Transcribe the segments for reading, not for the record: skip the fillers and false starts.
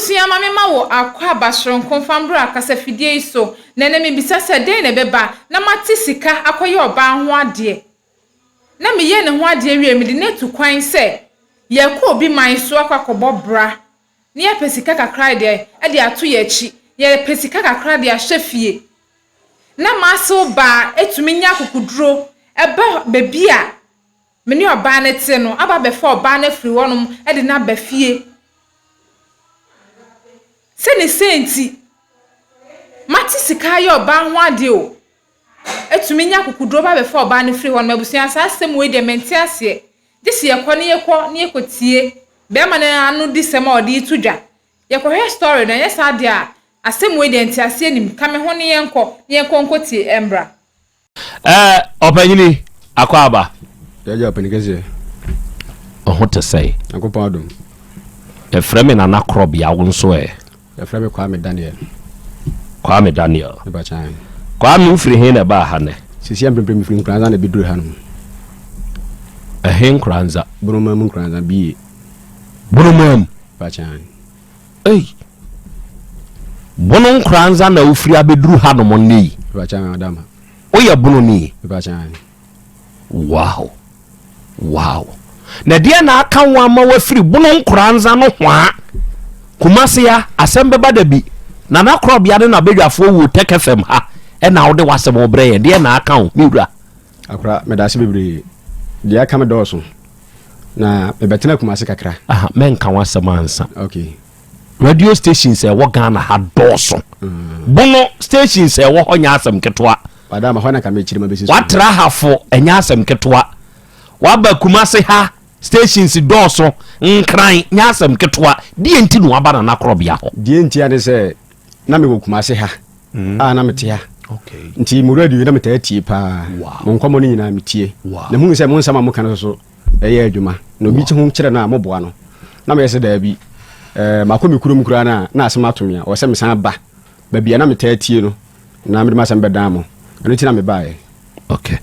Abusia mame ma wo akwa basron konfambra kasa fidie iso na na me bisa se den na beba na mate sika akoye oba ho ade na me ye ne ho ade wie me de netu kwan se ye ko obi man so akwakobo bra ne ye pesika kakra de e de ato ye chi ye pesika kakra de ahwefie na maso ba etumi nya kokuduro eba bebia me ne oba na te no aba be fa oba na firi wonum e de na ba fie Seni senti mati sika yo ba ho ade o etumi nya kokudro ba be fa oba ne free won mabusia sa asem we de menti ase disi yekọ ne yekotie be ma na anu disem odi tudwa yekọ he story na yesa de a asem we de enti ase nim ka me ho ne yenko nkotie embra opanyini akwa aba ya opanigeze oho te say akopon adom e frame na nakrob ya wo nso ya frame Kwame Daniel Bèãting Kwame ufiri he na ba ha ne sisi amprempre mi firi nkranza na biduru ha no he nkranza bonoma nkranza bi bonoma Bèãting bono nkranza na ufiri abeduru ha no monni Bèãting adama oya bono ni Bèãting wow na dia na aka wa ma wafiri bono nkranza no hwa kumase ya asembe bada bi na nakrob ya na bedwafo wo Otec FM ha e na wo de wasem obre ye dia na aka wo miwura akra medase bebre dia aka me doso na ebetena kumase kakra men kan wasem ansa okay radio stations e wo Ghana ha doso bono stations e wo honya asem ketwa pada ma hona ka me chiri ma besi watra hafo enya asem ketwa waba kumase ha stations doso nkran nyasem ketwa die enti no aba na nakrob ya ho die enti ade se na me wokumase ha na me te ha okay nti mu radio na me ta tie pa mo nkomo ni nyina me tie na hu se mo nsama mo kan so eye adwuma na obi chi hu kire na mo boa no na me yese da bi makomi kurum kura na asem atomia o se me san ba bia na me ta tie no na me ma san bedan mo eno ti na me bae okay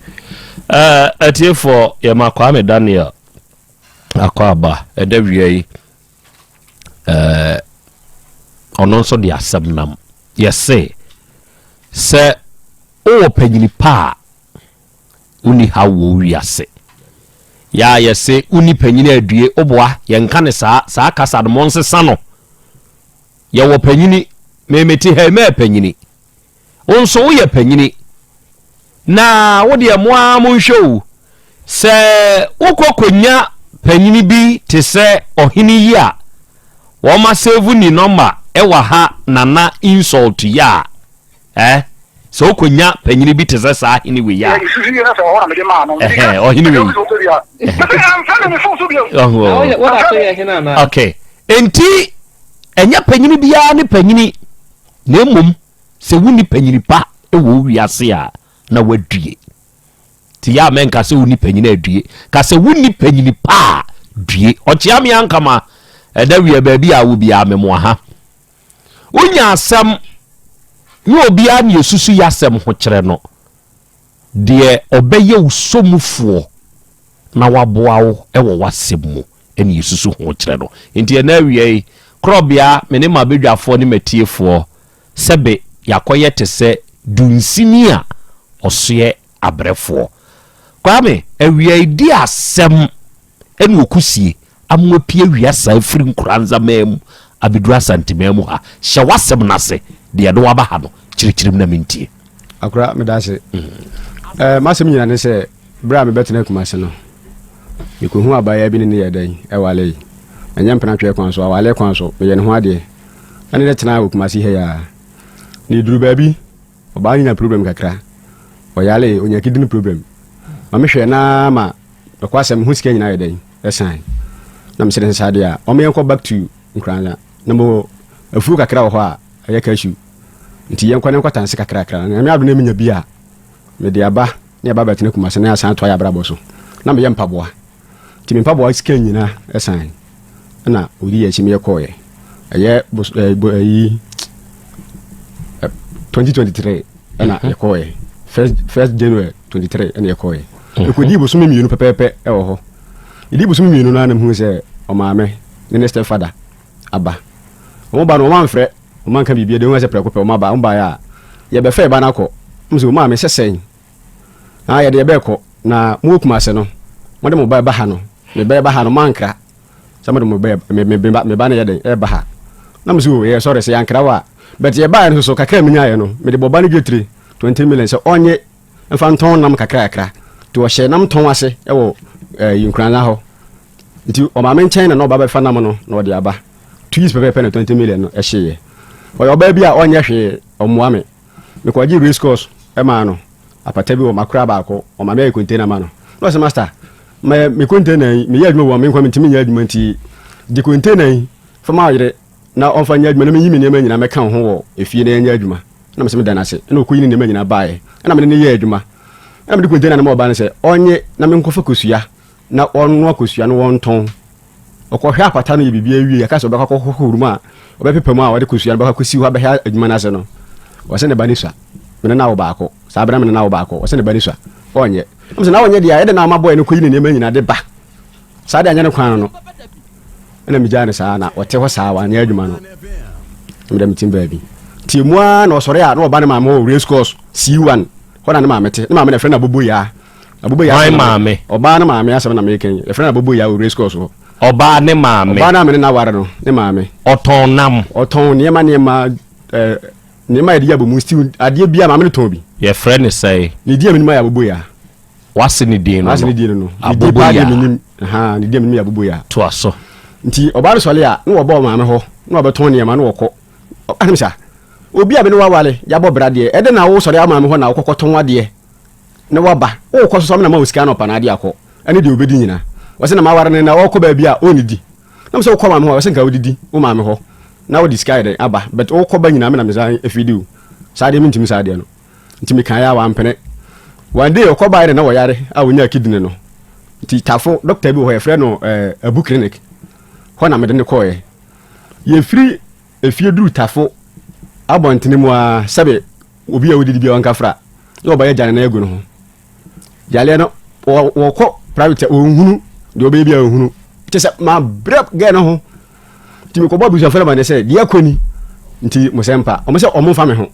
atie for ya Kwame Daniel akwa aba edawie ono so de asem nam yese se o panyini pa uni hawo wiase ya yese uni panyini adue oboa yenka ne saa kasa de monse sano ye wo panyini memeti ha me panyini onso wo ye panyini na wo de moa monhwew se wokokonya panyini bi te se ohini yi a wo ma save ni number e wa ha nana insult ya so konya panyini bi te se sa hini we ya ohini we okay enti enya panyini bia ne panyini na mum se wuni panyini pa e wo wiase a na wadue ti ya men ka se wuni panyini adue ka se wuni panyini pa due ochia me ankama edawie ba bi a wo bia memo ha unya asem ni obi a ne yesusu yasem ho kire no de obeye usomufo na waboa wo e wo wasem mu ene yesusu ho kire no enti e na wie krobia me ne mabedwafo ne matiefo sebe yakoye te se dunsini a osoye abrefo Kwame awie di asem ene okusie amwa pie wiasa firi nkranza mem abedura santimemu ha hye wasem nase de do waba ha no chirichirim na mentie akra medase masem nyina ne se bra me betena kumase no mikohu abaya bi ne yedan e wale anya mpena twe kwan so wale kwan so me ye ne ho ade ane de tena kumase he ya ni duru baby oba nya problem kakra oyale onya kidini problem ma me hwe na ma bekwasem hu sika nyina yedan esan na me se sade a o me yanko back to nkranza na mo afu kakra wo ho a aya kashu nti yanko ne nkwata nse kakra na me ado na menya bia me de aba ne aba betene kumase na asan to ya brabo so na me yempa boa ti me mpa boa sika nyina esan na odi ya chi me yekoye aye 2023 na yekoye first January 23 na yekoye ekodi bo so me mienu pepepe e wo ho idi bo so me mienu na hu se o maame ne step father aba o ba no man frɛ o man ka bibie de ho se preko pe o ma ba ya ye be fa ba na kɔ mso ma me sesen ye de be kɔ na mo kuma se no mo de mo ba ha no me ba ha no mankra sama de mo ba me ba na ye de ba ha na mso ye sorry se yankra wa but ye ba no so kakra me nya ye no me de boba no dwetire 20 million se onye mfa nton nam kakra to o hye nam ton ase e wo yinkran na ho nti o ma me nchen na no ba fa nam no na o de aba 2 years pepe na 20 million no e hye ye o ba bia onye hwe omoa me ko ji race course e ma no apata bi o makra ba ko o ma me container ma no no se master me container me ya adwuma wo me nkwam ntimi ya adwuma nti di container fa ma yire na on fa nya adwuma na me yimi ne ma nyina me kan ho wo efie na nya adwuma na me se me dana se na okoyi ne ma nyina baaye na me ne ye adwuma na me di container na mo ba ne se onye na me nkofa kosua na onno akosua no won ton okohwe apata no ye bibia wie ya ka se obekwa kokohuru ma obepepam a wode kosua no bakwa kosi ho abehya adwuma na se no wose ne bani swa me na wo baako sa abra me na wo baako wose ne bani swa onye na se na onye dia ye de na amaboy no koyi ne ma nyina de ba sa de anya ne kwan no na mi jane sa na wote ho sa wa nya adwuma no me dem tim baabi ti mua na osore a na oba ne ma mo race course C1 ho na ne ma mete ne ma me na friend abobo ya why maame oba na maame asem na me ken e friend abobo ya race course ho oba ne maame oba na me na ware no ne maame oton nam oton niema niema ya diabo mu still ade bia maame ne ton bi ye friend say ni dia me ni ma ya abobo ya wase ni die no wase ni die no abobo ya ni dia me ni ya abobo ya to aso nti oba no sole a no oba maame ho no obeton niema no wokɔ animsa obi a be no wawale ya bo brade e de na wo sole amaame ho na wokɔton wade ne waba wo kɔ so na ma osika no pa na ade akɔ ene de obedi nyina wase na ma ware ne na wokɔ ba bia onidi na so wokɔ maame ho wase nka odidi wo maame ho na wo discard aba but wokɔ ba nyina me na me san efidiu sa de mintimi sa de no ntimi kan ya wa mpene one day wokɔ ba na wo yare a wonya kidney no nti tafo doctor bi ho ye frɛ no abu clinic ho na me de ne kɔ ye free efie duru tafo abontene mu a sabe obi a wodidi bia wanka fra no ba ya jane na egu no ho jale no wokɔ private ohunu de obi bia ohunu te se ma brep ge no ho ti me ko bobu so fere ma ne se de akoni nti mo sempa o mo se o mo fa me ho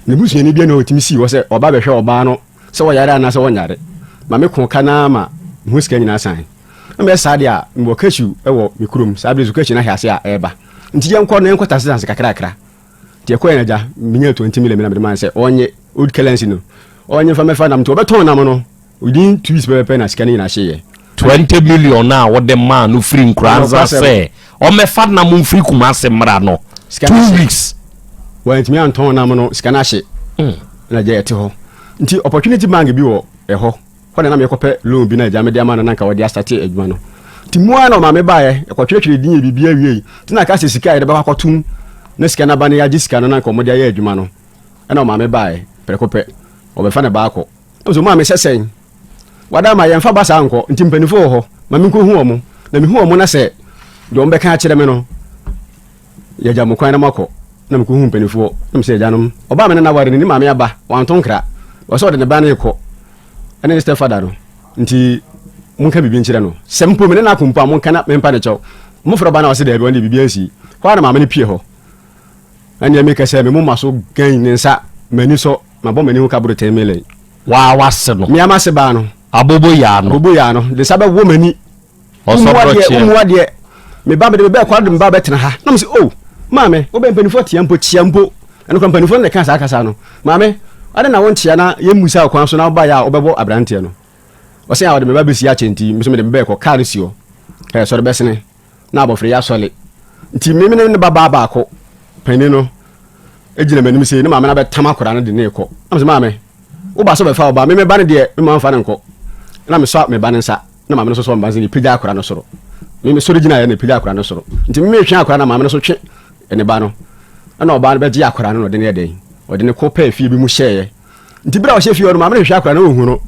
ne busu ni bia no timi si wo se oba be hwe oba no se wo yare ana se wo nyare ma me ko kana ma hu sika nyina san me sa de a mbo kachu e wo me kurom sa be zu kachu na hiase a eba nti je nko no enko tase kakra ti ko ena ja minya 20 million na me man se onye old currency no onye fa me fa nam to beton nam no within 2 weeks be na sika ni na hye 20 million na wo de man no free nkranza se o me fa na mo free kuma se mra no 2 weeks when me anton nam no sika na hye na je ete ho nti opportunity bank bi wo e ho na me kope loan bi na ja me de ama na nka wo de start adwuma no nti mua na ma me baaye e kwatwetwe din ye bibia wie nti na ka se sika ye de ba kwatum na sika na ba na ya ji sika no na nka mo de ya adwuma no na ma me baaye prekope obefa ne ba akọ so ma me sesen wada ma yemfa ba sa anko nti mpanifo ho ma me ko hu omo na me hu omo na se de ombe ka akire me no ya ja mo kwan na makọ na me ko hu mpanifo na me se janom oba me na ware ni ma me aba wanton kra wo so de ne ba na ekọ ene stepfather no nti mun ka bibi nkire no sempo me na akompa mun kana me mpa ne chew mo fro ba na wo se de bi bibi ansi kwa na ma me ne pie ho anya me ka se me mo maso gan ne nsa mani so ma bo mani hu ka bro 10 million wa wase no me ama se ba no abobo ya no de sabe wo mani o so broche mo wade me ba be kwa de me ba betena ha na me se oh maame wo be mpanifo tiampo eno kwa mpanifo ne kan sa akasa no maame ade na won tia na ye musa kwa so na ba ya obebo abrante no o se ya wode me ba besi a chenti me so me de be ko car si o so de besene na abofre ya sole nti me ne ba ko pani no ejina manim se ne maame na be tama akora no de ne ko na me maame wo ba so be fa wo ba me ba ne de me ma fa ne nko na me so me ba ne nsa na maame no so mba se ni pija akora no soro me so regina ya ne pija akora no soro nti me hwe akora na maame no so twe ene ba no na oba no be ji akora no de ne de o de ne ko pa fie bi mu hyeye nti bra o hye fie o maame no hwe akora no ohu no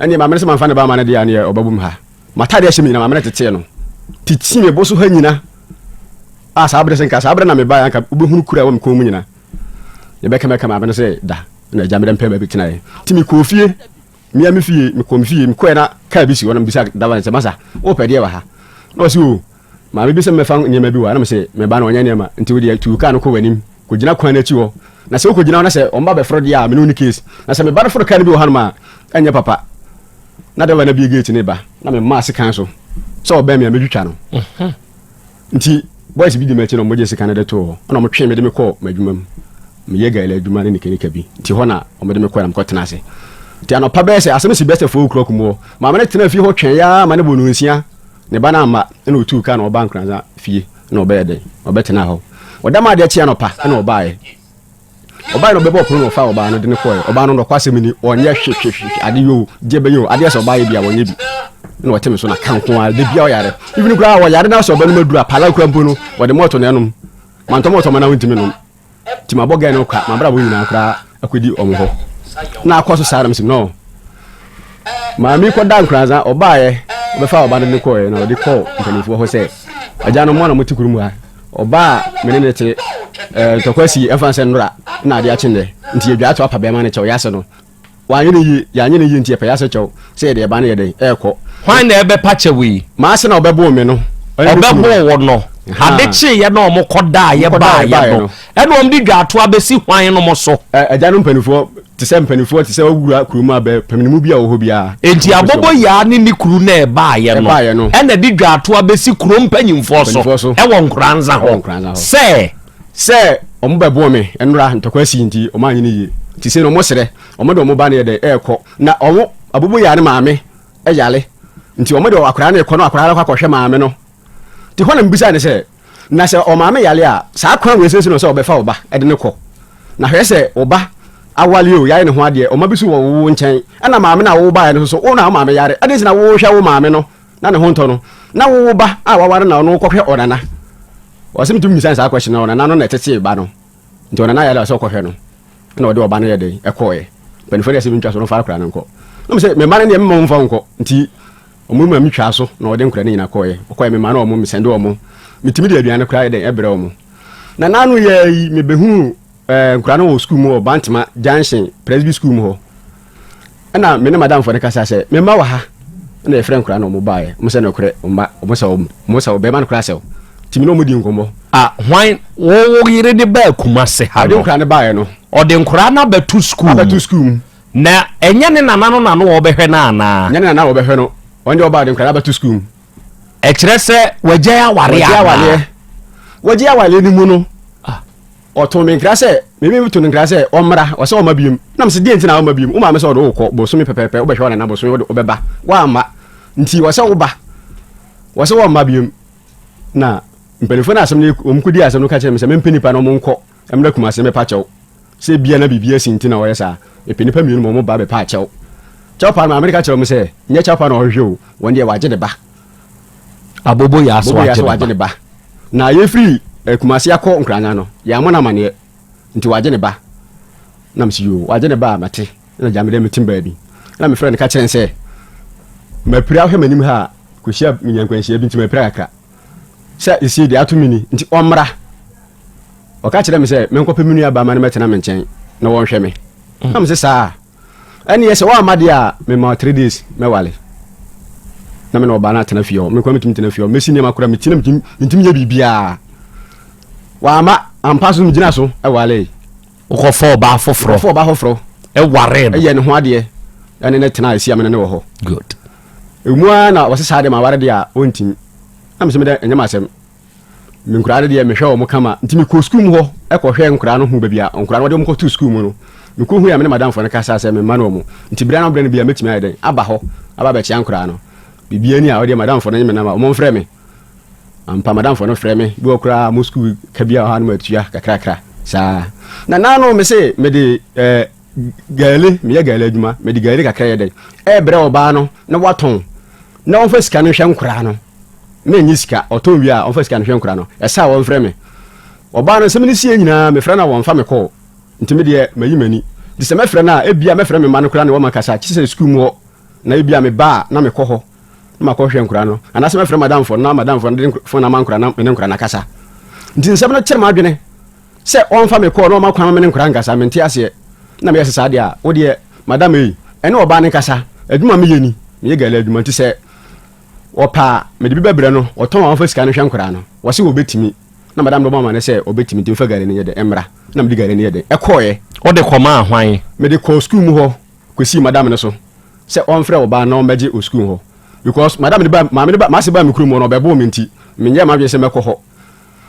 ene maame no se man fa ne ba ma ne de ya ne obabum ha mata de hye mi na maame no tete no titi me bo so ha nyina a sabre sen ka sabre na me ba ya ka obehunu kura wo me ko mu nyina ye be kama maame no se da na jamre mpe ba bi tinae ti mi ko fie mi am fie mi ko na ka bi si wona bi sa da wan se masa o pede wa ha no si o ma me bi se me fa nyema bi wa na me se me ba na onya nyema nti we dey tu ka no ko wanim ko gina kwan na chi ho na se ko gina na se on ba be fro dia me no ni case na se me ba fro ka no bi ho hanuma anya papa na de wa na bi gate ne ba na me ma se kan so so ba me amedwitwa no nti boys bi di me chi no mo je se kan de to na mo twe me de me ko madwuma mu me ye ga ile adwuma ne nika bi nti ho na o me de me ko na me ko tena ase nti ano pa be se asem si best 4 o'clock mo ma me ne tena fi ho twen ya ma ne bonu nsia ne ba na ama na otu ka na oba nkranza fie na oba yede oba tena ho oda ma de chia no pa na oba ye oba no be bo pro no fa oba no de ne ko ye oba no ndo kwase mini onye hwe ade yo jebe yo ade so oba ye bia wonye bi na wote me so na kan ko a de bia o yare even kura wo yare na so oba no madura pala kura mpo no wo de moto na enum man to moto mana wintimi no ti ma boga no kwa ma bra bo nyina kura akodi omo ho na akoso sara msim no ma mi ko dan kranza oba ye be fa oba ne ko ye na odi ko mpanifo ho se aja no mo na motikuru mu ha oba me ne te tokwasi efanse nura na ade a chinde nti edwa to apa be ma ne chew yase no wa nye ne yi nti epa yase chew se de ba ne ye de eko hwan na ebe pache wi ma se na obebo me no obebo wo no ade che ye na omo koda ye ba ye no ene om di dwa to abesi hwan no mo so aja no mpanifo ti se wagura kuruma be paminimu bia wo ho bia enti abobo ya ni kuru na e ba ye no ene di dwa to abesi kurom panyimfo so e won kranza ho se omo bebo me enura ntokwasi nti omo anyi ni ti se no mo sere omo do mo ba ne de eko na omo abobo ya ne maame e yale nti omo do akura na eko no akura kwa kohwe maame no ti ho na mbisa ne se na se o maame yale a sa kwan we sese no se obefa oba e de ne ko na hwe se oba awale o yaye ne ho ade o mabisu wo nchen ana maame na wo ba ya no so o na maame yare ade si na wo hwa wo maame no na ne ho nto no na wo ba a waware na no kohwe onana wasim tum misan sa question na onana no na tete ba no nti onana yale so kohwe no na ode oba no ye de ekoye penfo de se ntwa so no fa akra na nko no se me mane ne me mfa nko nti omu ma mitwa so na ode nkra ne nyina koye okoye me mane omu misende omu mitimi de aduane kra ye de ebre omu na nanu ye me behu nkura no school mu Bantima Junction Presby school mu ho na me ne madam for ne kasa se me ma wa ha na e friend nkura no mu bae mo se no kre mo sa be man kura se timi no mu di nkombo hwan wo yire de ba kuma se ha no nkura ne bae no ode nkura na betu school na enya ne nana no wo behwe na ana nya ne nana wo behwe no onde oba de nkura betu school e kire se wagya ya ware ni mu no oto me nkra se me to nkra se omra o se o mabiem na me se die ntina o mabiem o ma me se o do ko bo so me pepepe o behwe na bo so o beba wa ma nti wo se wo ba wo se wo mabiem na mpelefo na asem ne omkudi asem no ka che me se me mpenipa no mo nko emra kuma se me pa chew se bia na bibia sintina wo yesa e penipa mi no mo ba be pa chew pa na America chew me se nye chew pa na o hwe won de waje de ba abobo ya so waje de ba na ye free kumasi akọ nkranya no ya mo na mane nti waje ne ba na msi yo waje ne ba mate na jamede metim ba bi na me friend ka kyen se mapira hwe manim ha ko hia minyankwanhia bi nti mapira kakra se isi de atumini nti omra o ka kire me se menkopɛ minu aba ma ne metena me nkyɛn na won hwɛ me na me se saa ani ye se wa amade a me ma 3 days me wale na me no ba na tena fie o me kwa metim tena fie o mesi ne makura metina metim ya bibia wa ma ampaso mjina so e wale ukofo ba foforo e ware no ye ne ho ade ene ne tena esi amene ne wo ho good emua na wose saade ma ware de a ontim am se me de enyama asem me nkura de me hwe o mo kama ntimi ko school mu ho e ko hwe nkura no hu ba bia nkura no de mo ko to school mu no me ko hu ya me madam fo ne kasa se me ma no mo nti bra no bra no bia metimi ayden aba ho aba ba chia nkura no bibia ni a o de madam fo no me na ma o mo frɛ me ampa madam fo no frɛ me bi okura mo school ka bia ha no matua kakrakra sa na nano me se me de gale me ya gale adwuma me de gale kakra ye de e bre oba no na waton na on fa sika no hwe nkura no me nyi sika oton wi a on fa sika no hwe nkura no e sa won frɛ me oba no se me ni sie nyina me frɛ na won fa me call ntime de mayi mani de se me frɛ na e bia me frɛ me ma no kura ne wo makasa chi se school mu na e bia me ba na me kɔ hɔ ma ko hwe nkura no anase me frɛ madam fo na madam fo de fo na man nkura na me nkura na kasa ntin nsɛm no kyerɛ ma adwene sɛ on fa me ko no ma kwan me nkura nkasa me nti ase na me yɛ sesa de a wo de madam yi ɛne oba ne kasa adwuma me yeni me yɛ gale adwuma nti sɛ opa me de bi bebre no oton wa fa sika no hwe nkora no wo se obetimi na madam do mama ne se obetimi tim fa gare ne yede emra na me de gare ne yede ekoye o de koma ahwan me de ko school mu ho kwesi madam ne so se on frɛ oba na o meje o school ho because madam de ba mama de ba ma se ba me kuru mu no bebo me nti me nya ma dwe se mekɔ ho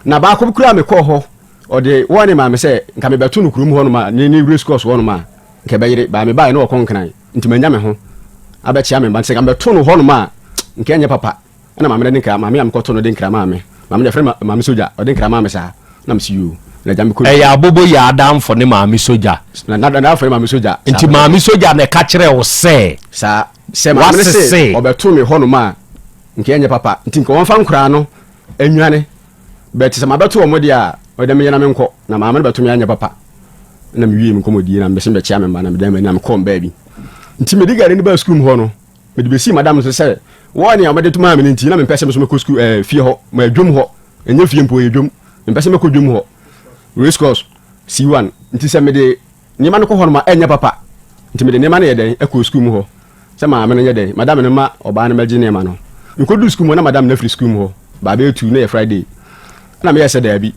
na ba ko kura me kɔ ho o de woni ma me se nka me beto no kuru mu ho no ma ni race course ho no ma nka be yire ba me ba no okon kan nti manya me ho abɛkyia me ba se nka beto no ho no ma nka nya papa na mama de nka mama am kɔto no de nkra mama mama de frɛ mama soja o de nkra mama sa na me si you na jam ko ya bobo ya adam for ne mama soja na frɛ mama soja nti mama soja na ka kyerɛ wo se sa se mama ne se obeto me ho no ma nka nya papa nti nka won fa nkra no anwane bet se mabeto wo mode a o de me yana me nkɔ na mama ne beto me anya papa na me wie me komodi na me se be chia me ma na me dan me na me kom ba bi nti me digare ni ba school ho no me de be si madam so se woni a me de tuma me nti na me pese me so me ko school fie ho ma dwom ho enye fie mpo ye dwom me pese me ko dwom ho race course C1 nti se me de ni ma no ko ho no ma enya papa nti me de ni ma na ye den e ko school mu ho se ma me no ye den madam ne ma oba na maji ne ma no nko du school mu na madam na free school mu ho ba be tu na ye Friday na me ye se da bi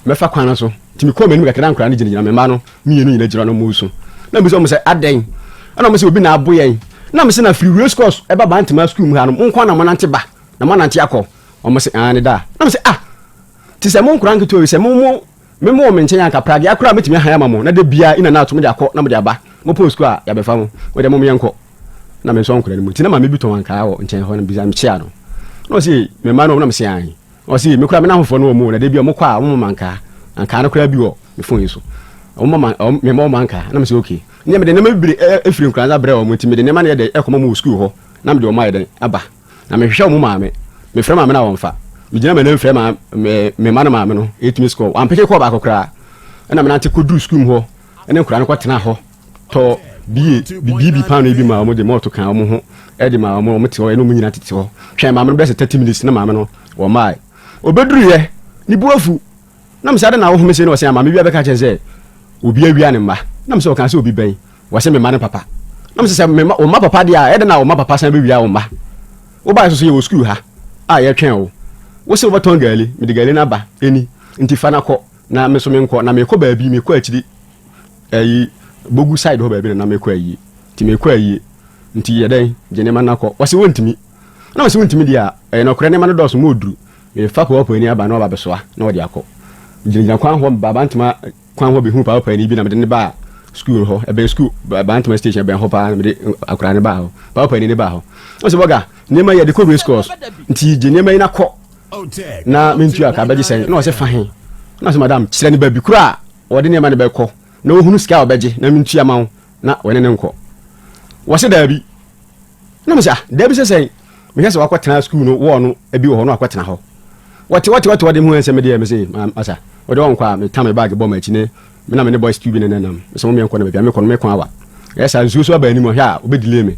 me fa kwan so nti me ko me ni kakra nkra ne gina me ma no me yenu nyina gira no mu so na me so mo se aden ana mo se obi na aboyen na me se na free race course e ba bantima school mu ha no nko na mo nante ba na mo nante akọ o mo se ne da na me se ti se mo nkra nketo wi se mo me nchen yanka prage akra metimi han ama mo na de bia ina na ato mo de akọ na mo de aba mo post school a ya be fa mo we de mo yenko na me so nkra ni mo ti na ma me bi to wanka wo nchen ho na bi za me chia no no se me ma no na me se an o se me kura me na hofo no mo na de bia mo kwa mo manka anka na kura bi wo me fon yi so o mo me mo manka na me se okay ni me de na me bi efiri nkra za bre o mo ti me de ne ma na de ekoma mo school ho na me de o ma de aba na me hwehwe mo ma me frɛ ma me na won fa me gina me na frɛ ma me ma na ma me no etimi score am peke ko ba kokra na me na ante ko du school ho ene nkura no kwatena ho to bi pan bi ma mo de moto kan mo ho e de ma mo te ho ene mo nyina tete ho hwɛ ma me no be 30 minutes na ma me no wo mai obeduru ye ni buafu na me sade na wo ho me se no se ma me bia be ka chen se obi awia ne ma na me se o kan se obi ben wo se me ma ne papa na me se me ma o ma papa dia e de na o ma papa san be wia o ma wo ba so ye wo school ha ye twen o wo se wo ton gali me de gali na ba eni nti fa na ko na me so me nko na me ko ba bi me ko akiri bogu side ho ba bi na me ko ayi ti me ko ayi nti ye den je ne ma na ko wo se wontimi na wo se wontimi dia no kore ne ma no do so mo oduru me fa ko eni aba na ba be so na wo de akọ jinja kwan ho baba ntima kwan ho be hu pa eni bi na me de ne ba school ho e be school baba ntima station be ho pa me de akura ne ba ho pa eni ne ba ho wo se boga ne ma ye de ko race course nti je ne ma ina ko na mentu aka beje sen na o se fa hen na se madam kire ne ba bi kura o de ne ma ne be ko na o hunu sika o beje na mentu ama wo na wo ne ne nko wo se da bi na me sa da bi se sen me hese wa kwatena school no wo no e bi wo no akwatena ho wati de mu ense me de me se asa o de won kwa me tam bag bo ma chi ne me na me ne boys tube ne nam so mo me nko na be me ko no me ko awa yes an so ba ni mo hia o be delay me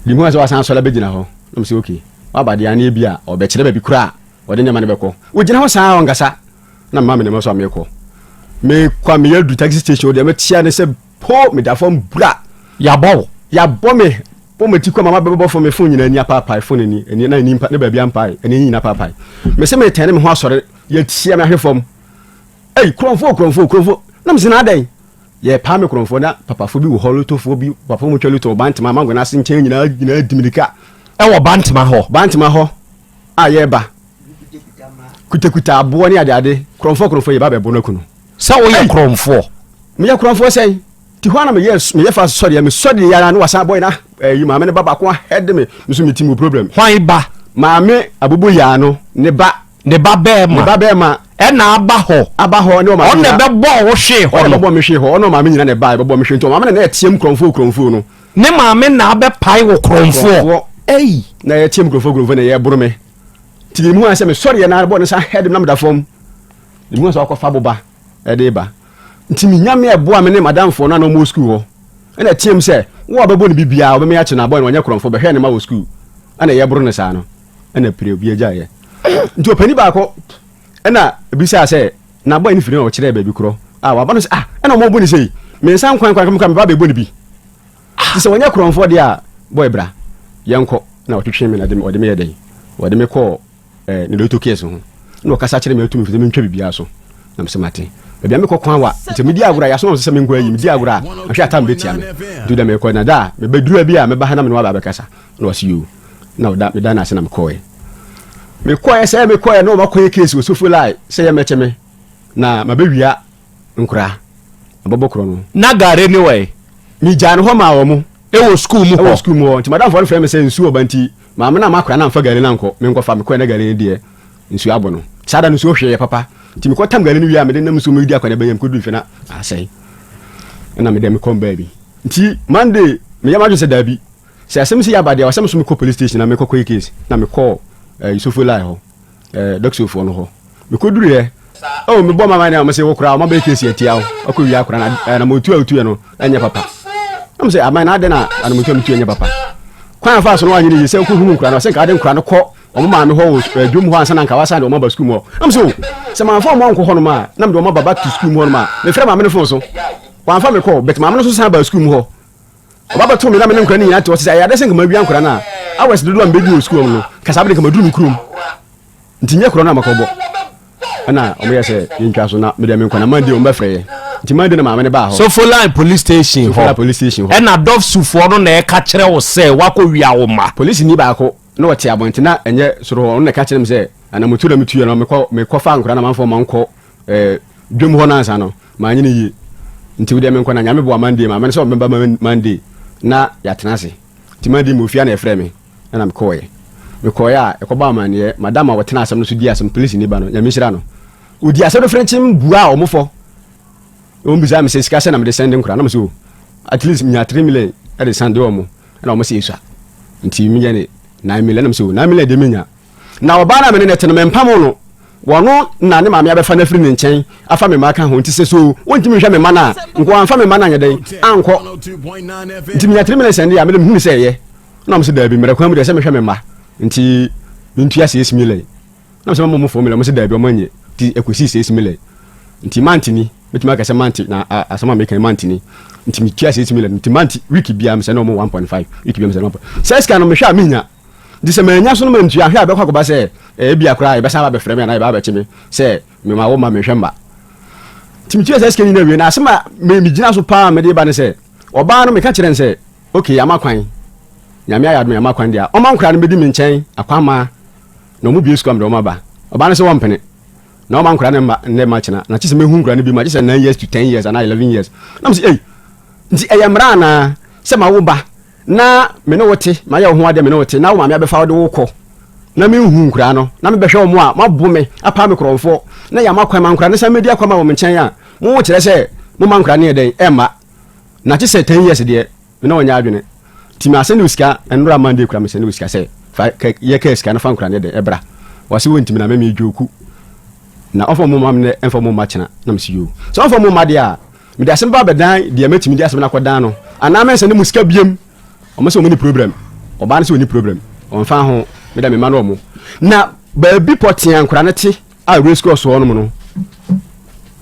di mu asa wasan so la be gina ho na me se okay waba de ane bia o be kire ba bi kura o de nyama ne be ko wo gina ho san o ngasa na mama ne mo so me ko me kwa me yadu taxi station o de me tia ne se po me da fom bra ya bo me po me ti kwa mama be bo fo me phone nyina ni apa phone ni na ni ne ba bia mpa eni nyina papa me se me tene me ho asore ya tia me ahwefom kronfo na me se na adan ye pa me kronfo na papa fo bi wo holotofo bi papa mo twelito bantima mango na sin chen nyina dimirika e wo bantima ho ye ba kuta abo ni ade kronfo ye ba be bo na kunu sa wo ye kronfo me ye kronfo sei ti hwana me yes me ye fa sorry me sorry ya na wasa boy na yi ma me ne baba ko head me so me timu problem hwan ba ma me abubu ya no ne ba be ma e na aba ho ne o ma on ne be bo wo hwe ho no bo me hwe ho no ma me nyina ne ba bo me hwe nto ma me na etiem kronfo no ne ma me na be pai wo kronfo na ye tiem kronfo na ye buru me ti mu an se me sorry na bo ne sa head na me da fom ni mu so akwa boba e de ba nti mi nyame e bo me ne madam fo na no mo school ho na tiem se wo ba bo ne bibia wo me ya che na boy no nya kronfo be hwe ne ma wo school ana ye buru ne sa no ana pre obi aja ye nti opani ba ko na bisa se na boy ni firi o kire ba bi kro wa ba no se na mo bo ni sei me san kwan me ba be bo ni bi ti se wonya kronfo de boy bra yenko na otwetwe me na de ode me yeden ode me call ne do to case ho na okasa kire me atumi fi me ntwa bibia so na me se mate bia me kokwan wa nti me di agura ya so se me ngwa yi me di agura ahwe atam betia me do da me ko na da me beduru bia me ba ha na me no ba bekasa na o si you na da me da na se na me call me call say me call na o makoye case wo so fulai say ya meche me na mabewia nkura abobokro no na gare ni we mi jane ho ma wo mu ewo school mu ho school mu nti madam for frame say nsu obanti ma me na makura na mfa gare na nko me nko fa me ko na gare ni de nsu abo no sada nsu hwe papa nti me ko tam gare ni wi a me de na nsu me di akwa na bayam ko du fe na asai na me de me kom baby nti Monday me yama jo se dabi se asem si ya bade wa asem so me ko police station na me ko case na me call Yusufu lai ho doctor fo no ho me ko duru ye oh me bo mama na me se wo kura ma be case atia wo akọ wi akura na mo tu no anya papa am say amana de na ana mo tu anya papa kwan fa so no anyi ni se ko hunu kura na se ka de kura no ko o ma me ho dwum ho ansa na nka wasa de o ma ba school mo am so se ma fa mo anko ho no ma na me de o ma ba to school mo no ma me frɛ ma me no fo so wan fa me ko bet ma me no so san ba school mo ho o ba to me na me no kura ni nya to se ya de se nka ma wi ankura na awes de do am be di school mo no kasa be de ka ma du mi krum ntinye kura na makobo na o me yese yintwa so na me de me nkwana Monday o mbafreye nti Monday na ma me ne ba ho so for line police station ho na dove sufo no na e ka kire wo se wako wia wo ma police ni ba ko na wo ti abonti na enye soro ho na ka kire me se ana mutu na mutu na me ko fa nkora na manfo manko dwom ho na ansa no ma anyi ni yi nti wo de me nkwana nyame bo Monday ma me se o memba Monday na ya tenase nti Monday mo fia na e frɛ me na me ko ye a e ko ba ma ne madam a wo tena asem no so di asem police ni ba no nyame hira no odi asem do frenchim bua o mofo o mbisa me se sika se na me de send nkura na me so at least nya 3 million e de send o mo na o mo se isa nti mi ye ne 9 million na me so 9 million de menya na oba na me ne tene me mpam no wono na ne ma me abefa na firi ne nchen afa me ma ka ho nti se so wonti me hwa me ma na nko anfa me ma na nyeden anko nti nya 3 million send ya me hu se ye na me so da bi mere kwa me de se me hwa me ma nti mintua 6 million na so mo 4 million mo se da bi o manye ti ekosi 6 million nti mantini betima ka se manti na asama me kan mantini nti mitua 6 million nti manti week bia me se no mo 1.5 week bia me se no 1.5 se ska no me hwa minya di se manya so no me ntua hwa be kwa ba se e bia kura e be sa ba be frɛ me na e ba ba chime se me ma wo ma me hwemba nti mitua se ska ni na wie na asama me gina so pa me de ba ne se oba no me ka kire nse okay amakwan nyame ayadme amakwan dia o man kura no bedi me nchen akwama na mu bi sukam de o ma ba oba ne se wo mpene na o man kura ne ma china na chise me hu kura ne bi ma chise 9 years to 10 years and 11 years na me say nti eyamra na se ma wo ba na me no wote ma ya ho ade me no wote na wo ma me abefa wo de wo kɔ na me hu kura no na me behwe wo mo a mabu me apa me krɔmfo na ya makwan man kura ne se me di akwama wo me nchen a mo wo kire se mo man kura ne den ema na chise 10 years de me no wonya adwene ti ma sene uska enra Monday kura me sene uska se fa ye ka uska na fa kura ne de ebra wase wonti me na me dwoku na ofo mo mam ne enfo mo machina na me siyo so ofo mo made a me de asem ba bedan de matimi de asem na kodan no ana me sene musika biem o mo se o mo ni problem o ba ne se o ni problem o mfa ho me da me ma no mo na ba bi potian kura ne ti a race course ho no mo no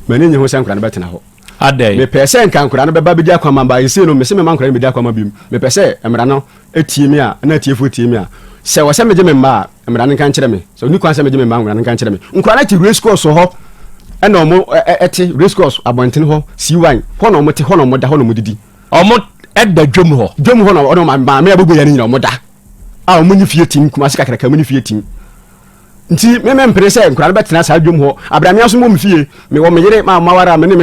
mani nye ho san kura ne betena ho adai me pese nkan kura ne be ba bi di akwama ba yesi no me se me man kura ne be di akwama biem me pese emra no etie mi a na tie fo tie mi a se wo se me je me ma emra ne kan kire me so ni kwan se me je me ma emra ne kan kire me nkura na ti race course ho e na omo eti race course abonten ho C1 ho na omo te ho na omo da ho na omo didi omo edda dwom ho na omo ma me abugo ya ni omo da a omo ni fie tim kuma sika kaka omo ni fie tim nti me mpere se nkura betena sa dwom ho abrame aso mo mfie me wo me yere ma mawara me ne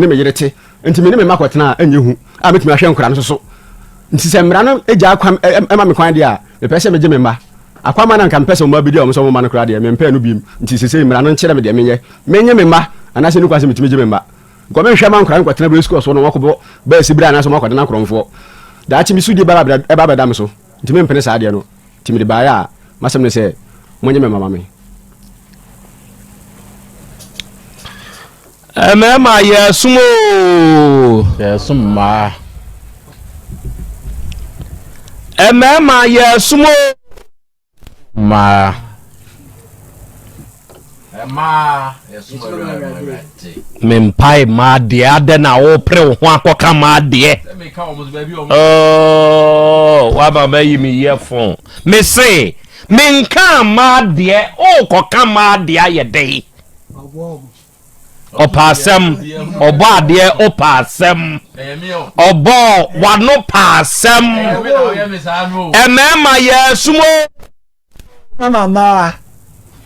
me yere te nti me ne me makotena anye hu a metumi ahwe nkura no so nti se mra no eja akwam ema me kwan dia me pese me je me ma akwama na nka mpese mo bidi o so mo ma no kura dia me mpe no biem nti sese mra no nkire me dia menye me ma anase ni kwase metumi je me ma ko me hwe ma nkura nkotena bra school so no wakobo ba sibira na so mo akotena kromfo da chi mi sudi ba ba da me so nti me mpene sa dia no nti me de ba ya masem ne se monye me mama me mama yesumo yesumma mama yesumo ma yesumo mempai ma de ade na wo pre ho akoka ma de oh waba bayi me earphone me say me nka ma de o koka ma de ayede opasem obo ade opasem obo wano pasem emema yesumo mama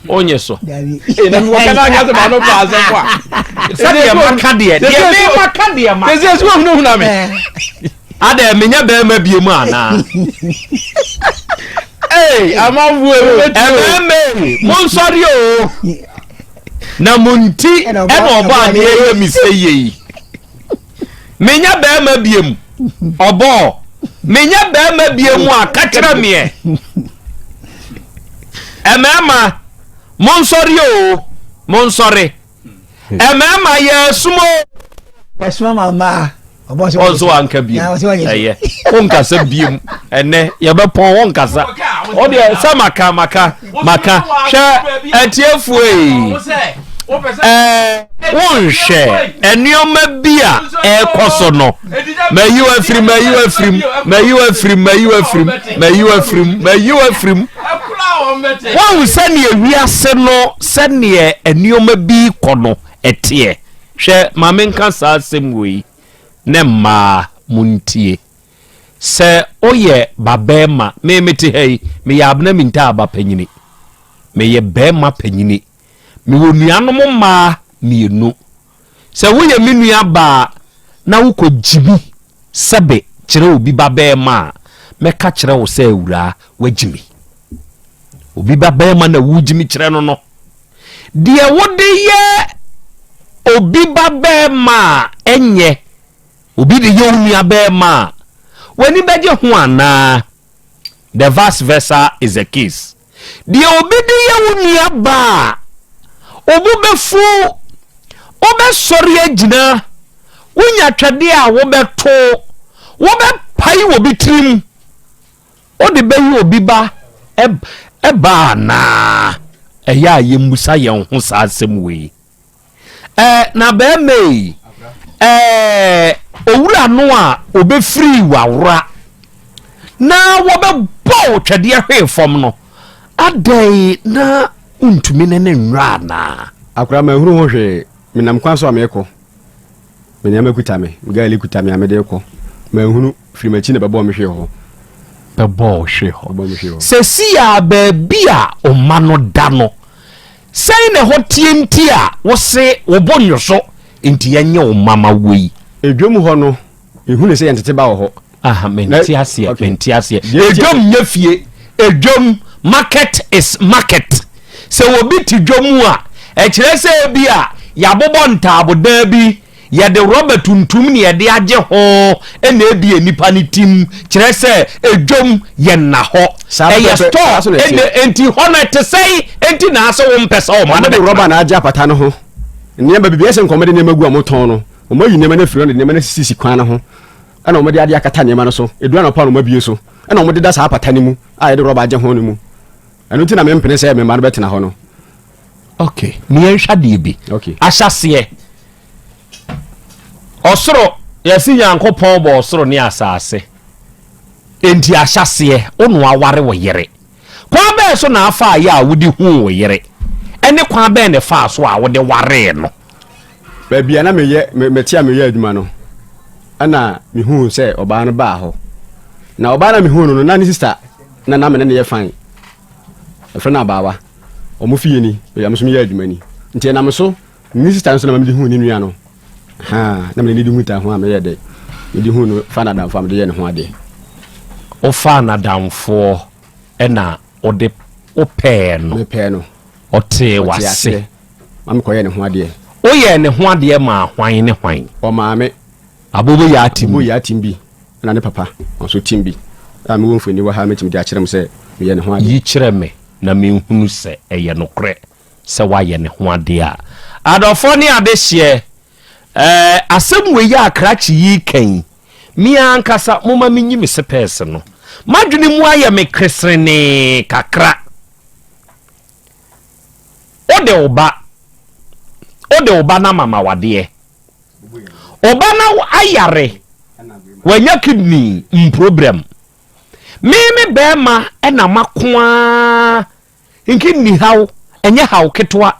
onye so na mi wakana nya se ba no pasem kwa sabe makade de me makade ma ese so hunu na me ada menya be ma bie mu ana amavu ememe mon sorry o na munti eno obo ade ye mi seye menya be ma bie mu obo menya be ma bie mu aka kira me emema mon sorry o mon sorry emema yesumo mama also anka bi eye wonka sa biem ene ye be pon wonka sa o de sa maka hwe atiefu wonhwe enioma bia ekoso no mayu afrim won sane ewiase no sane enioma bi kono etie hwe mamenka sa semwe ne ma muntie se oye babema me meti hey me yabna minta aba panyini me ye bema panyini me wonuanom ma mienu se wo ye menua ba na wo kojibi sebe kire obi babema me ka kire wo se awura wagimi obi babema na wujimi kire no de wode ye obi babema enye obi de ye onua bema wani beje ho ana the vice versa is a case de obi de ye onua ba obu befu obesori agina wonya twade a wo beto wo be pai wo bitrim o de beyi obi ba eba na eya ye musa ye ho sa asem we na be me owura no a obefiri wawra na wo be bo twade hwe fom no adai na untumi ne nwra na akura ma huru ho hwe minam kwan so ameko menyama kutame gali kutame amede ko ma huru firimachi ne bebo me hwe ho bebo hwe ho se si ya ba bia o mano da no sei ne ho tienti a wo se wo bonyo so enti yenye o mama wei edwom ho no ehunu se yentete ba wo ho aha menti ase edwom nyefie edwom market is market se wo bi ti dwomu a e kire se bi a ya bobo ntaboda bi ya de Robert tuntum ne ya de age ho ena ebi enipa ne tim kire se edwom ye na ho e ya store enti ho na te sei enti na aso wo mpesa o ma na de Robert na age apata no ho ne ba bibia se nkomede ne magu amoton no o ma yi ne ma na firi no ne ma na sisi kwan no ho ana o ma de ade akata ne ma no so edua na pa no ma bie so ana o ma de da sa apata ne mu a ya de Robert age ho no mu anu ti na me mpene se me ma no betena ho no okay me enhwade bi okay ahyase osoro yesi yankopon bo osoro ne asase enti ahyase onu aware wo yere kwa be so na afa ya wudi hu wo yere ene kwa be ne fa so a wode ware no ba bia na me tia me ye adwuma no ana me hu se oba no ba ho na oba na me hu no na ni sister na me ne ye fan efrena baawa omo fie ni ya mso me ye adwuma ni nti na me so ni sister so na me di hu ni nua no ha na me ni di hu ta ho a me ye de di hu no fa na damfo am de ye ne ho ade o fa na damfo ena ode o pe no me pe no o te wase am ko ye ne ho ade o ye ne ho ade ma hwan ne hwan o ma me abobo ya timbi na ne papa o so timbi a me wonfo ni wa ha me tim de a kyerem se me ye ne ho ade yi kyerɛ me na me hunu se eye no kre se wa ye ne ho ade a adofo ne ade hye asem we ya akrachi yi kan mi ankasa moma menyi me sepes no madwene mu aye me kresrene kakra ode oba na mama wade oba na ayare wanya kidney problem me bema ena makwa inki ni how enye how ketwa.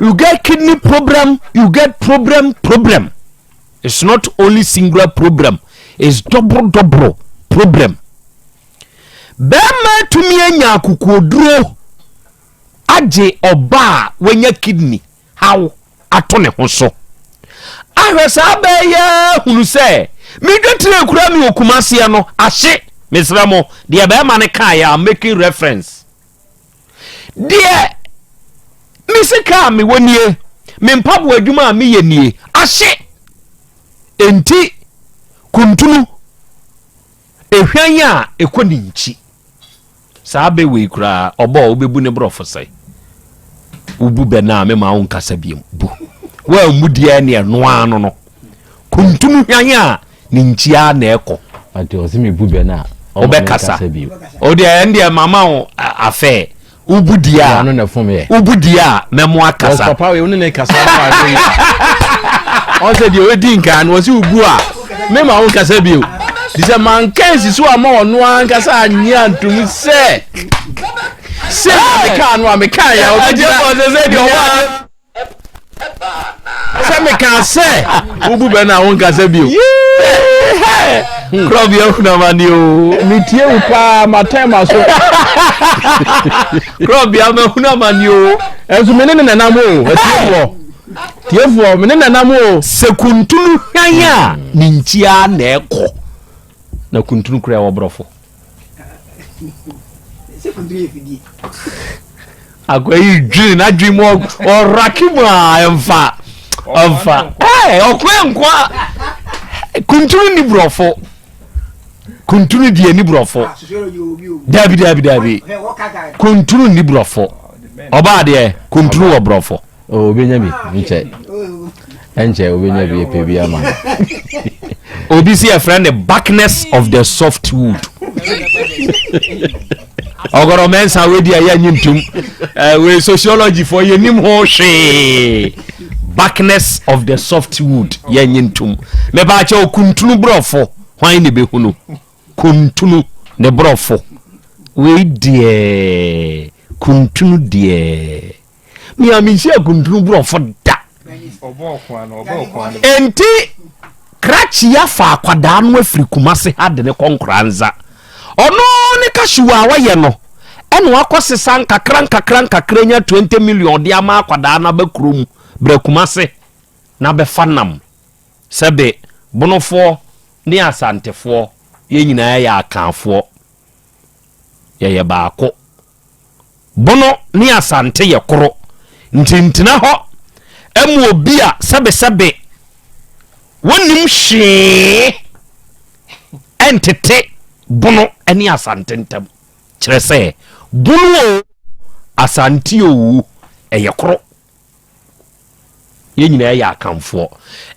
You get kidney problem, you get problem. It's not only singular problem, it's double problem. Bema tumi anya kukoduro aje oba wenya kidney how atone ho so. Ahwesa abeye hunu se me dwetire kura mi okumase no ahye mesramo de bema ne kan ya making reference. De misika mi wonie me mpabu adwuma mi yenie ahye enti kuntunu ehwan a ekoni nchi sabe we kura obo obebu ne brofo sai ubu be na me ma won kasa biem bu wa mudia ne no ano no kuntunu hwan a ne nchi a na eko ati o si me bu be na obe kasa o de ndi mama o afe ubudia ano na fom ye ubudia memo akasa papa we woni kasa on se di o di nkan no si ubu a me ma won kasa bio di se man kensi so ama ono an kasa anya ntum se me kan no me kan ya o di se di o wa se me kan se ubu be na won kasa bio Krobi okuna mani o mitie upa matema so Krobi amehuna mani o enso menene nanam o tiefo menene nanam o sekuntunu hwan a ne nchia na eko na kuntunu kura wo brofo sekuntunu efidi agwayi dwi na dwi mo orakimu a emfa okwenkwa kuntunu ni brofo kuntunu die ni brofo dabi kuntunu ni brofo oba de kuntunu wo brofo obenya bi enche obenya bi epebi ama obi see a friend the backness of the soft wood ogoro mensa we dia ya nyintum we sociology for yenim ho hwe backness of the soft wood ya nyintum me ba cha kuntunu brofo hwan ne behunu kuntunu ne brofo we die kuntunu die mi amisia kuntunu brofo da enti krachi ya fa akwada no afiri kumase hade ne konkranza ono ne kashuwa waye no eno akosesa nkakran nya 20 million de ama akwada na bakrum brakumase na be fanam sebe bonofo ni asantefo ye nyina ya akanfo ye baako bono ni asante ye koro ntintina ho emu obi a sebe wonim hwe entete bono ani asante ntam kire se bono asante owu eye koro ye nyina ya akanfo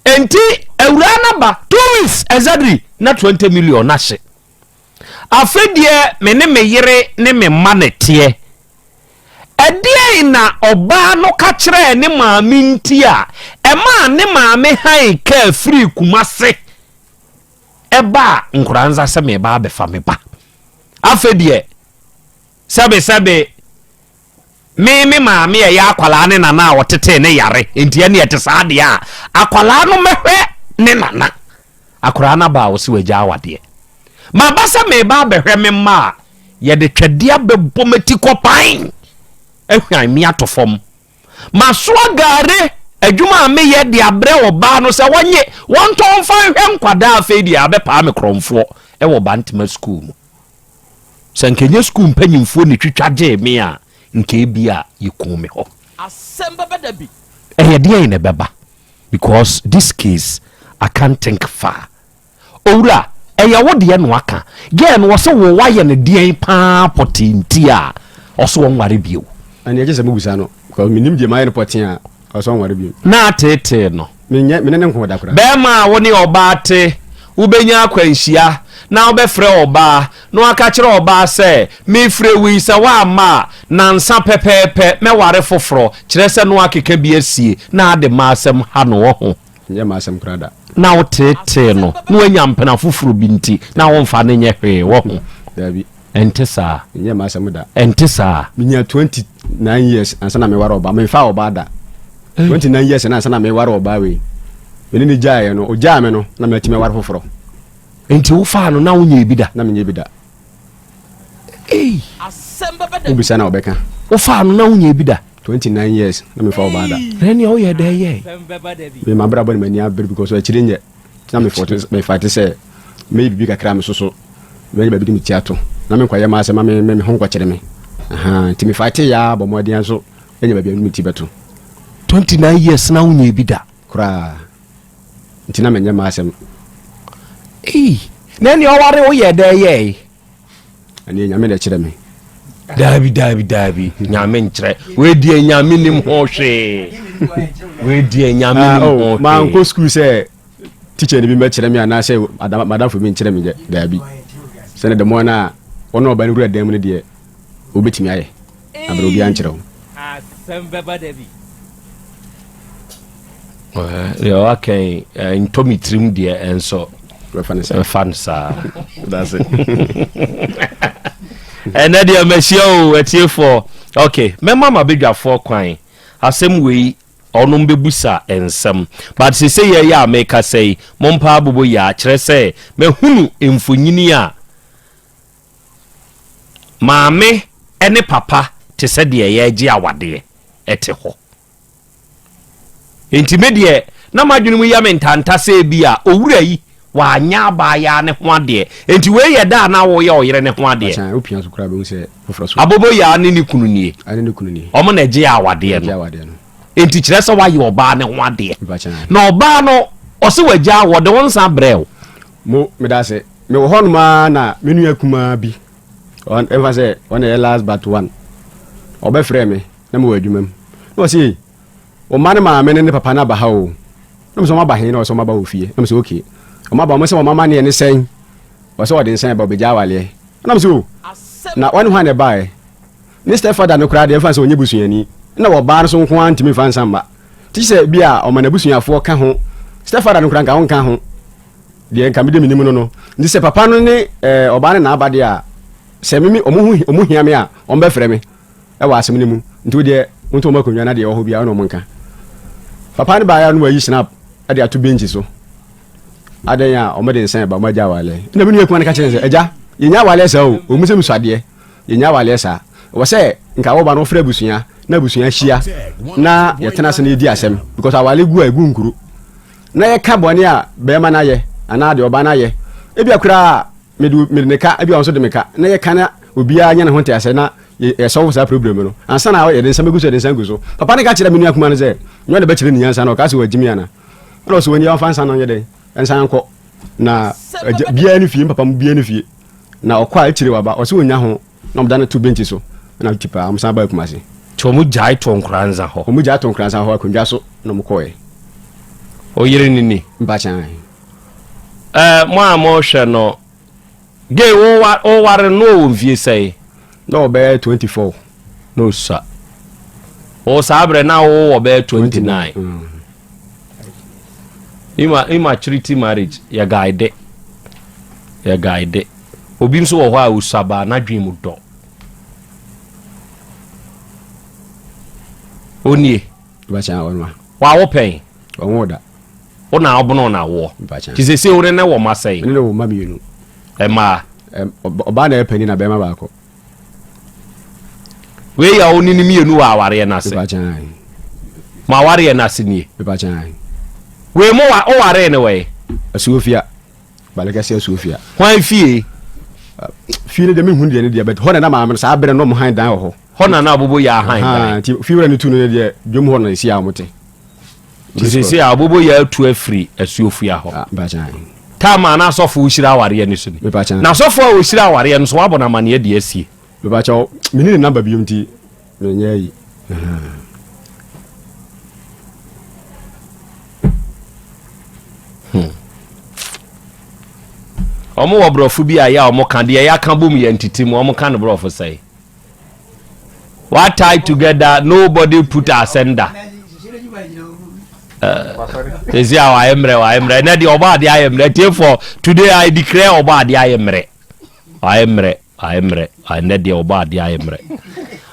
enti ewura na ba 2 weeks exactly na 20 million na hye afedie me ne me yere ne me manete edie na oba no ka kire ne maame nti a ema ne maame han ka free kumase eba nkuranza se me ba be fa me ba afedie sabe me maame ya akwala ne nana a wotete ne yare enti ya ne yete saade a akwala no mehwe ne nana akwara na ba wo se waja awade ma basa me ba behwe me ma ye de twade abebomati kopan ehwan mi atofom ma so agare adwuma me ye de abre oba no se wonye wonton fa hwe nkwada afedi abepa me kromfo e wo bantima school mu sankenye school mpanyimfo ne twitwaje me a nke bia yikume ho asemba badabi ehede ne beba because this case I can't think far owura eya wode no aka ge no wo wo waye ne dien pa potinti a oso wonware bio ani eje se mubusa no ko minim je maye no potin a oso wonware bio na tete no menye menene nko da kura be ma woni obate ubenya akwanhia na obefre oba no aka kire oba se me frɛ wi se wa ma na nsa pepepe me ware foforo kire se no akeka bi asie na ade ma asem ha no ho nye ma asem kura da na wo tete no no anya mpena foforo binti na wo mfa ne nye hwe wo ho dabi ente saa nye ma asem da ente saa minya 29 years ansa na me ware oba me fa oba da 29 years na ansa na me ware oba we me ni jaaye no o jaa me no na me ti me ware foforo enti wo fa no na wo nya bi da na me nya bi da Asemba bada. ubisa na obeka wo fa no na wo nya bi da 29 years na me fa oba da reni o ye da ye Asemba bada bi. me ma bra bo mani aber because o chire nye na me forte me fight say me bibi kakra me soso me ba bi mi tiato na me kwaye ma asem me honko kire me aha ti me fight ya bo modin so enya ba bi mi ti beto 29 years na wo nya bi da kura ntina me nya ma asem reni o ware o ye da ye ani nya me da kire me dabi nyame nkyerɛ we die nyame nim ho hwe we die nyame nim ho ma nko school say teacher ni bi me kire me ana say madam for me kire me dabi say the more na ono oba ni wura dem ni de obetimi aye abro bi an kire ho Asemba bada bi. yo okay ntomi trim de enso fansa that's it and then the machine etie for okay mema bedwafo kwan asem wei onum bebusa ensem but say ye ya make say mompa abobo ya kire say mehunu emfonyini a maame ene papa te se de ye agi awade ete ho intimidie na madwunu mu ya mentanta se bi a owura yi wa nya ba ya ne ho ade enti we ye da na wo ye oyere ne ho ade chan opia so kra be se foforo so abobo ya ne ni kunu nie ani ne kunu ni omo na je awade no enti kire se wa ye oba ne ho ade na oba no o se wa ja wo de won san brew mo me da se me wo honu ma na menu akuma bi on ever say on the last but one oba frɛ me na mo wadwumam no se o ma ne ma me ne papa na ba ha o na so ma ba he na so ma ba ofie na so okay o ma ba mo se o mama ne ne sen o se o de nsen ba beja wale na so na one one e ba e ni stepfather no kra de fa se onye busuani na wo ba so nko antimi fa nsan ba ti se bia o ma na busuafo ka ho stepfather no kra nka ho ka ho de nka mede minim no ndi se papa no ne oba ne na abade a se mimi omu hia me a o mba frɛ me e wa asem ne mu nti de nto ma konwa na de wo ho bia no mo nka papa ne ba ya no wa yi snap ade ato benchi so adan ya o mede nsan ba maja wale na menu ekuma ne ka kire se eja yenya wale sa o mu se musade yenya wale sa wo se nka wo ba no frɛ busua na busua hia na yetena se ne di asem because awale gu agu nkuru na ye ka bone a be ma na ye ana de oba na ye ebi akura medu medeka ebi on so de meka na ye kana obi a nya ne ho te ase na ye solve that problem no ansa na ye de nsam gu so de nsam gu so papa ne ka kire menu akuma ne se nyo de be kire ni ansa na o ka se wagimi ana na so woni anfa ansa na ye de ansa nko na bia ni fie papa mu bia ni fie na okwa akire waba o se wonya ho na mo dane to bench so na tipa am san ba kuma se to mu jai to nkranza ho o mu jai to nkranza ho akondwa so na mo koye o yire nini mba chan mo amo hwe no ge o ware no mfie sei no be 24 no sa o sabre na o be 29 immaturity marriage ya guide obi nso wo ho a usaba na dwen mu do onie mba chan onwa wa wo pen onwo da ona obono na wo mba chan ti se ore na wo masai ne wo ma mienu e ma oba na epani na be ma ba ko we ya oni ni mienu wa aware na se mba chan ma aware na se nie mba chan we mo wa o ware ne we Sofia balaka se Sofia hwan fie ne de me hunde ne de bet ho na ma sa abere no mo han dan ho hona na abobo ya han ti fiwra ni tunu ne de dwom ho na si amote ti se abobo ya tu afri asuofia ho ba chan tama na sofo ushira aware ne so ni na sofo a ushira aware no so wabona mane de asie ba chan menini number biom ti menye yi omo wobrofo bi aya omo kan de ya kan bom ya ntiti mu omo kan brofo say what tied together nobody put ascender They say I am re. Na the oba de I am re. Therefore today I declare oba de I am re. I am re. And na the oba de I am re.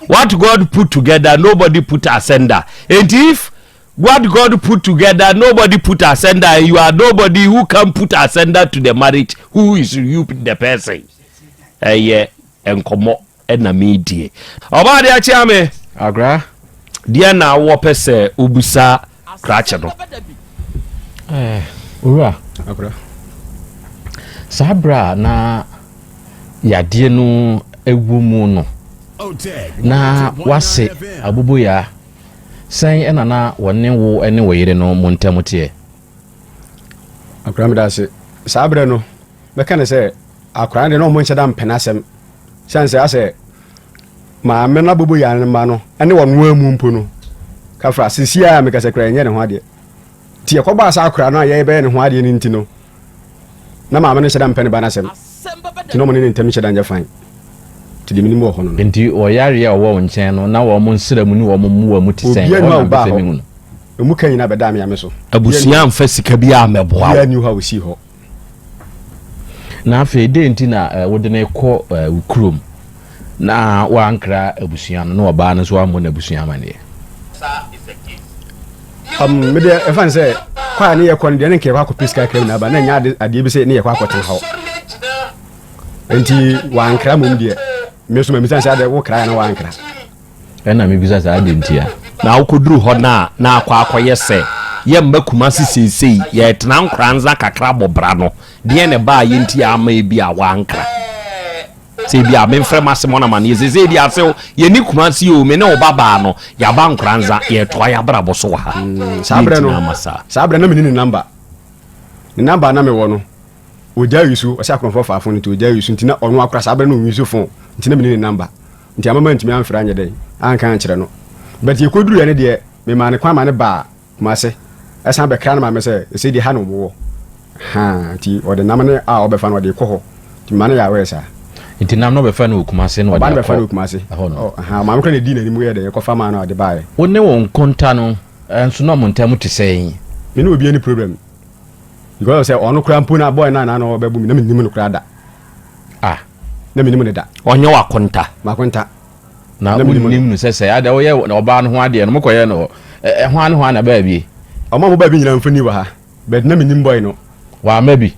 What God put together, nobody put asunder. And if what God put together, nobody put asunder, and you are nobody who can put asunder to the marriage. Who is you, the person? Yeah, and come on, and a media. Oba de achiame. Agra. Dia na wo pese ubusa krache no. Ura. Agra. Sabra na yade no ewumu no. Na wase abubu ya san ena na wonne wo ene woyire no montamutie. Agra me da se. Sabra no. Be kan se akra de no mo nche da mpenasem. Sanse ase ma me na bubu ya ma no ene wonwo amu mpo no. Ka fra sisia me ka se kra nye ne ho ade. Ti e ko ba sa akra no ye be ne ho ade ni ntino. Na ma me no nche da mpene ba na sem. Ti no mo ne ntem nche da nje fan. Ti di minimu ho no. Enti oyare ya wo nchen no na wo mo nsiramu ni wo mo muwa mu tisen o ba femi hu. Emu kan nyina be da me so. Abusia amfa sika bia ameboa. Ya new house ho. Na afi de enti na wo de na ekọ ukrom. Na wa ankra abusia no na oba no so amo na abusia mane. Me de e fan say kwa ne ye kon de ne ke kwa ko piska krem na ba na nya ade bi say ne ye kwa ko ten hawo. Enti wa ankra mum de me so me misan say ade wo kra na wa ankra. Na me bisa say ade ntia. Na akoduru ho na akwa akoye se ye mbakuma sisesei ye tena nkranza kakra bobra no de ne ba ye ntia ama e bi a wa ankra. Se bia me mfrɛ masemo na man ye se di asew ye ni kuma si o me ne obaba no ya ba nkranza ye toa ya bra boso ha. Sabre no me ni number. Ni number na me wo no. Oja yusu o se akonfo faafo ni to oja yusu ntina onu akra sabre no yusu phone ntina me ni number. Nti amama ntimi amfra anye den anka ankyere no. But ye koduru ye ne de me ma ne kwa ma ne ba kuma se. Esa be kra na ma me se di ha no wo. Ha ti o de namane a obefa no de kɔ hɔ. Ti ma ne ya wesa. Nti nam no be fa no kumase no ba be fa no kumase ha ma mkra ne di na ni mu ye de ye kofa ma na de bae wonne won konta no enso no montam te sɛn me no obi any problem because say onu kra mpo na boy na no ba bu mi na me nim no kra da na me nim ne da onye wa konta ma konta na nim no sɛ ada wo ye oba no ho ade no mokoye no ho an ho na ba bi o ma mo ba bi nyina mfani wa ha but na me nim boy no wa ma bi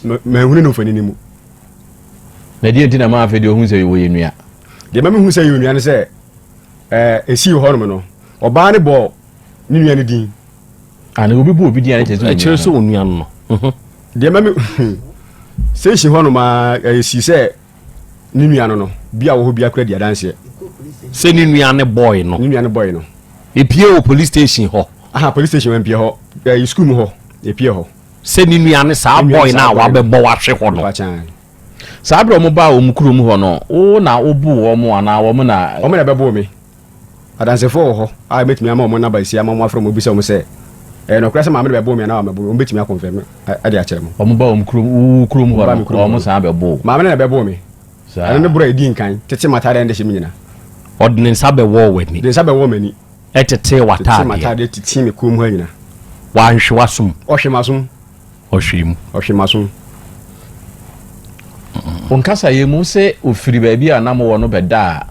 me hunu no mfani ni mu na die ntina ma afedi ohun sɛ wo ye nua de ma me hu sɛ ye nua ne sɛ esi ho no no oba ne bo ni nua ne din ana obi bu obi din ane kyerɛ sɛ onua no de ma me sɛ esi ho no ma esi sɛ ni nua no bia wo ho bia kura di adanse sɛ ni nua ne boy no epie o police station ho police station wan pie ho school mu ho epie ho sɛ ni nua ne sa boy na wa bɛbɔ wa hwe ho no Sabra mo ba o mukuru mu ho no o na obu wo mo ana wo mo na bebo me adansefo ho a metimi ama mo na ba isi ama mo afro mo bi se mo se no kra se ma me bebo me na wa mebo o betimi akonfirm ade a kire mo o mo ba o mukuru mu ho o mo sa bebo ma me na bebo me sa ne bro edi nkan tete matare ende hye nyina ordinance abe wo wani de sa be wo mani etete wata tete matare tete me kum ha nyina wa nhwe wasum o hwemasum Onkasa ye mu se ofiri ba bi ana mo wo no beda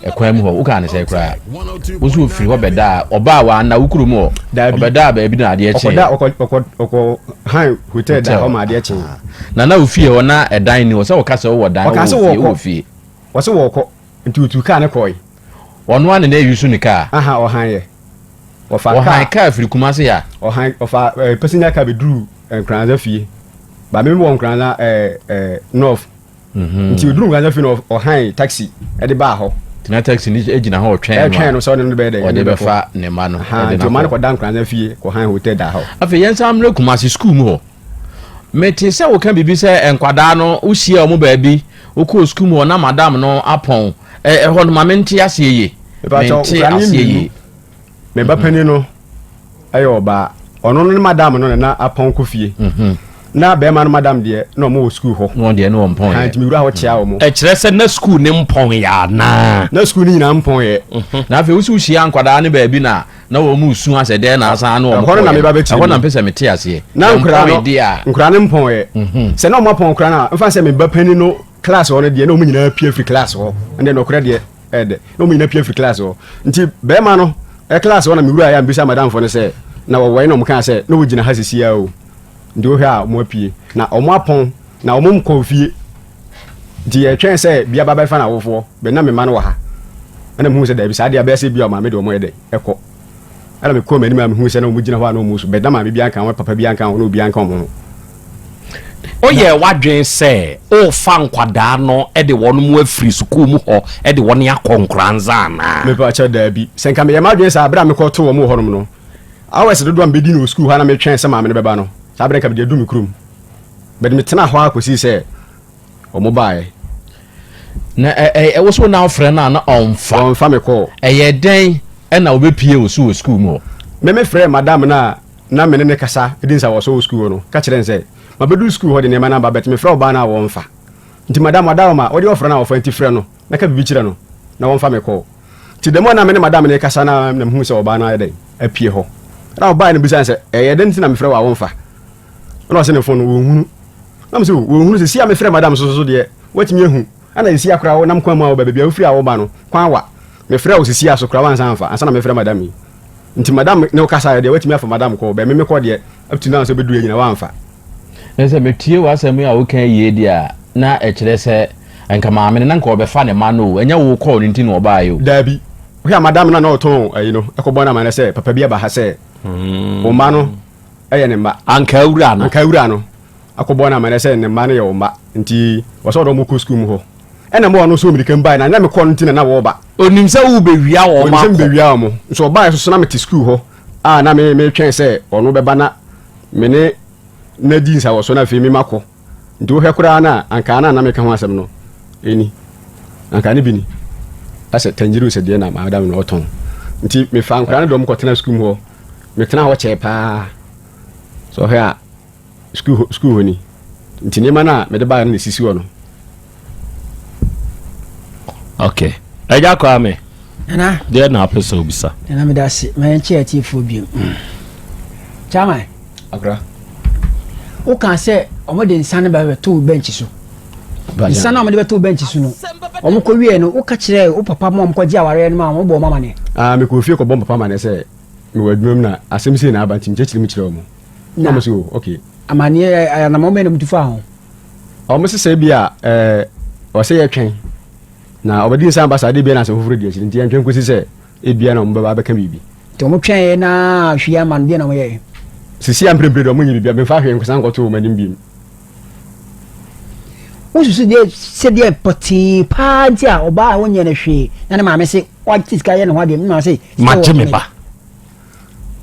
ekwan mu ho uka ne se kra wo so ofiri ho beda oba wa na wukuru mu obeda ba bi na ade eche okọ han hotel da ho ma ade eche na ofie ho na edan ni wo se wo kasa wo dan wo ofie wo se wo kọ ntutu ka ne koi ono ane na yusu ni ka o han ye o han ka afiri kumase ya o han o fa passenger ka be duru nkranza fie ba me won kran north nti oduru kran fi no o han taxi e de ba ho tina taxi ni ejina ho twen no so ne be de o de be fa ne ma no de na man ko dan kran fi ko han hotel da ho afi yen sam le kumasi school mu ho meti se wo kan bibi se enkwada no wo hia o mu ba bi wo ko school mu na madam no apon ho no mamenti aseye menti aseye me ba pani no ayo ba ono no madam no na apon ko fie na be man madam de no mo school ho no de no mpon ha ntimi wura ho chia wo mo e kire se na school ne mpon ya na school ni nyina mpon ye na fe wusu hia nkwada ne ba bi na wo mu su ase de na asa na wo mo na me ba beti ho na mpese mete ase na nkura ne mpon ye se na mo pon nkura na mfa se me ba pani no class ho ne de na mo nyina pie free class ho ande no kura de ede no mo nyina pie free class ho nti be ma no e class ho na me wura ya mbisa madam fo ne se na wo wai no mo kan se no wo gina ha sisia o ndi wo ha mo apie na omo apon na omo mkonfie di e twen se bia baba fa na wofo be na me ma no wa ha ana mu se da bi sa dia be se bia o ma me de omo ye de ekọ ana me ko mani ma me hu se na omo gina ho na omo so be da ma me bia kan papa bia kan no bia kan omo oye wadwen se o fa nkwada no e de wonu mu afiri school mu ho e de wonu akonkranza na me pa cha da bi se nka me ma dwen se abra me ko to omo ho no awes do do am be di no school ha na me twen se ma me be ba no sabre ka be du mi krum be me tena ho akosi se omo bae na wo so na friend na onfa me call ye den e na obepie wo so school mu me friend madam na me ne kasa edin sa wo so school no ka kire nse ma be du school ho de ne ma na ba bet me friend ba na wo mfa nti madam ma wo de wo friend na wo fa nti friend no na ka bibi kire no na wo mfa me call ti demo na me ne madam ne kasa na me hu se wo ba na ye den apie ho na wo ba ne bisa nse ye den ti na me friend wa wo mfa na se ne phone wo hunu na me se wo hunu se sia me friend madam so de watimi ehu ana isi akra wo nam kwa ma wo bebia wo firi awo ba no kwa wa me frɛ wo sisi aso kra wan san fa ansa na me frɛ madam yi nti madam ne wo kasa de watimi afa madam ko be me ko de up to now so bedu nyina wan fa nse me tie wa asɛm a wo kan yie dia na e kyerɛ sɛ enka maame ne nka obefa ne ma no enya wo call ne nti no ba ayo dabi wo ya madam na no ton ayi no ekobɔ na ma ne sɛ papa bia ba ha sɛ o ma no eye ne ma anka wura no akobɔ na ma ne sɛ ne ma ne ye o ma nti wo so do mo ko school mu ho ena mo no so American buy na me kon ntina na wo ba onim se wo bewia wo ma onim se bewia wo so buy so na me ti school ho na me twen se ono be ba na me ne na din sa wo so na fe me makọ nti wo hekura na anka na me ka ho asem no eni anka ne bi ni ase tanjiru se de na madam no oton nti me fa anka na do mo ko tena school ho me tena ho che pa so he a school ni nti ne ma na me de ba na sisi wo no. Okay. Eja kwa me. Ana. There na pesa obisa. Ana me da se, me nche ati phobia. Chama. Akra. O kan se omo de nsan ba be to bench so. Nsan omo de be to bench so no. Omo ko wie no o ka kire o papa mo ko ji aware no ma mo bo mama ne. Me ko fie ko bo papa ma ne se me wadwum na asem se na abanti mchechiri mi kire omo. Na mo se o okay. Amani na mo me na mutufa ho. Omo se se bia o se ye twen. Na obedi nsan ba sa de bia na se foforo di akiri nti antwen kosi se e bia na mo ba beka bibi to mo twen na hwia man bia na mo ye sisi amprempre do mo nyi bia me fa hwe nkosan koto manim bi o susu de se de poti pa dia oba wonye na hwe na ma me se o tiska ye na ho de me ma se ma cheme ba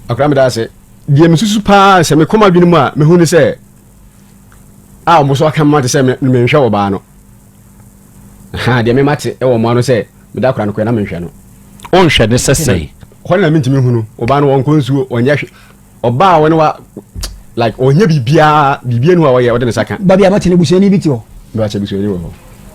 akra me da se die me susu pa se me koma bi ni mu a me hu ni se mo so aka ma de se me hwe oba no ha de me mate e wo mo ano se me da kra no ko na me hwe no on hwe de sesei ho na me ntimi hunu oba no won konsuo onye hwe oba woni wa like onye bibia no wa ye o de ne saka ba bia mate ne busuani bi ti ho ba che busuani wo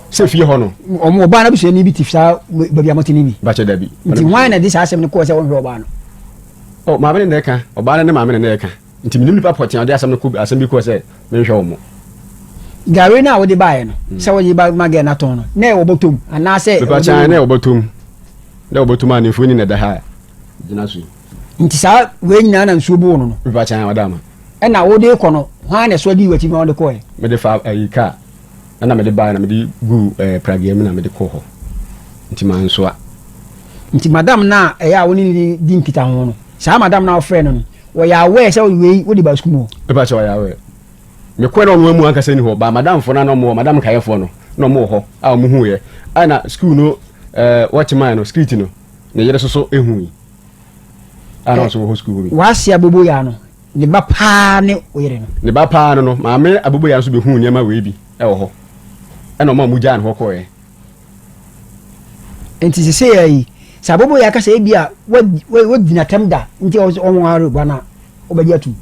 se fie ho no oba na busuani bi ti sa ba bia mate ne bi ba che da bi nti why na this asem ne ko se won hwe oba no ma be ne ka oba na ne ma me ne ka nti minim nipa potin ade asem ne ko asem bi ko se me hwe wo mo gari na wo de bae no se wo de ba mage na ton no na e wo botom ana se ba cha na e wo botom na wo botom ani funi na da ha gina su nti sa we nyina na nsuo bu no ba cha na wadama e na wo de ko no ha na so di wati ma wo de ko e me de fa ayika na me de bae na me de gu prage me na me de ko ho nti man so a nti madam na e ya woni di nkita ho no sa madam na wo frɛ no wo ya we se wo di ba skumo ba cha ya we me kwena no mu anka sani ho ba madam fo na no mo madam kayefo no mo ho a mo hu ye ana school no watchman no street no ne yere so ehu yi ana so ho school bi wa sia bobo ya no ne ba pa ne oyere no ne ba pa no ma me abobo ya so be hu ne ma we bi e wo ho ana ma mu jan ho ko ye enti se se yi sa bobo ya ka se bia wo dina temda nti o won aro bana obaji atu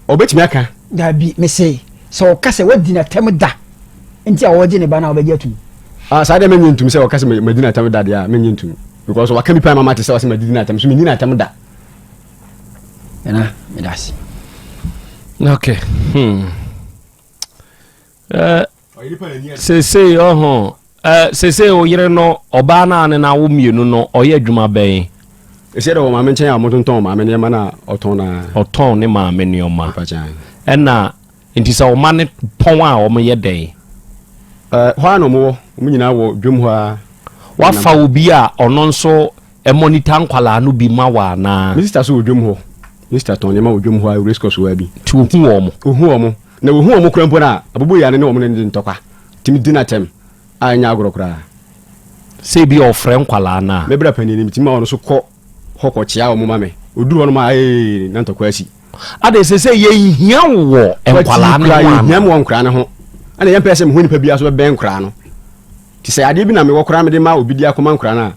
obetimi aka dabi me say so ka se wadi na tem da nti a woje ne ba na obeje atum saa de menye ntum se o ka se medina tem da dia menye ntum because waka mi pa mama te se o se medina tem so menina tem da na me dasi okay sese sese oyere no oba na ne na wo mienu no oye adwuma ben ese de wo mama nchen ya motonton mama ne ma na oton ne mama ne oma ena nti sa wo ma ne pon a wo ye den ho ano mo nyina wo dwom ho a wa fa obi a ono nso e monitor nkwala no bi ma wa na minister so dwom ho minister ton ne ma dwom ho a rescue so wa bi tu hu wo mo na wo hu wo kura mpo na abubu ya ne wo mo ne ntokwa timi dina tem anya agorokra se bi ofre nkwala na me bra pani ni timi ma wono so kɔ hokɔ chia wo mo ma me oduru wono ma na ntokwa asi ade se ye hia wo nkwala na wa hia mo nkra ne ho ana yɛn pɛsɛ me hu nipa bia so be nkra no ti sɛ ade bi na me wo kra me de ma obi dia kɔma nkra na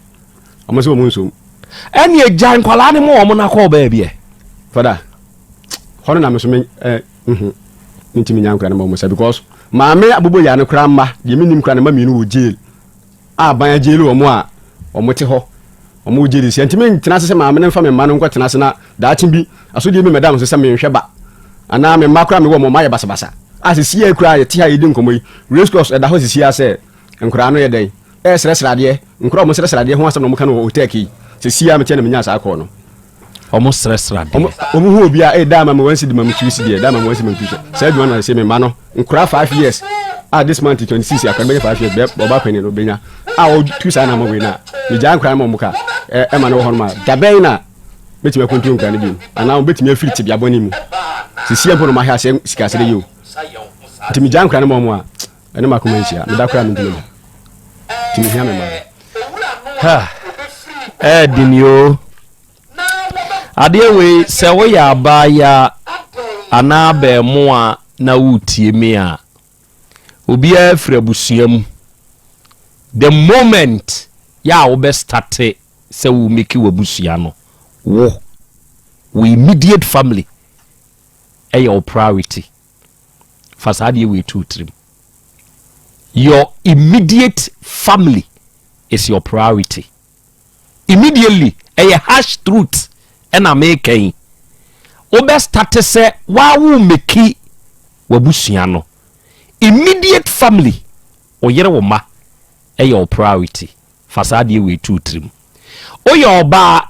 ɔmo se wo mo nsom ɛne agya nkwala ne mo wo mo na kɔ ba bia fada hono na me so me ntimi nya nkra ne mo sa because maame abubo ya ne kra mma de minim kra ne ma mienu wo jail ban jail wo mo a omo te ho omo jail si ntimi tena se maame ne mfa me ma no nko tena se na daachi bi aso de me madam se me nhwe ba ana me ma kra me wo mo ma ye basa asisi ya kra ye te ha yedi nkomo yi race course da ho sisi ya se nkra no ye den sresra de nkra mo sresra de ho asem no mo ka no Otec sisi ya me che na me nya sa akọ no omo sresra de omo hu obi a dama me wansi de ma me twisi de dama me wansi me twisi say do na say me ma no nkra 5 years this month 26 akwa be 5 years be oba pani no benya o twisa na mo we na me ja nkra mo ka ma no ho no ma da ben na beti me kontu nkra ne bi ana beti me afiri tibia boni mu sisi ya bo no ma ha se sika se de yo timi ja nkra ne mo a ene ma kuma nchia me da kra me ntimo timi hia me ma ha dinio ade we se wo ya ba ya ana ba mu a na wutie me a obi afra busuam the moment ya wo be start se wo make wo busua no wo immediate family your priority fasade we two trim your immediate family is your priority immediately a harsh truth and amaking obe start say wa wo meki wabusua no immediate family oyere wo ma your priority fasade we two trim oyo oba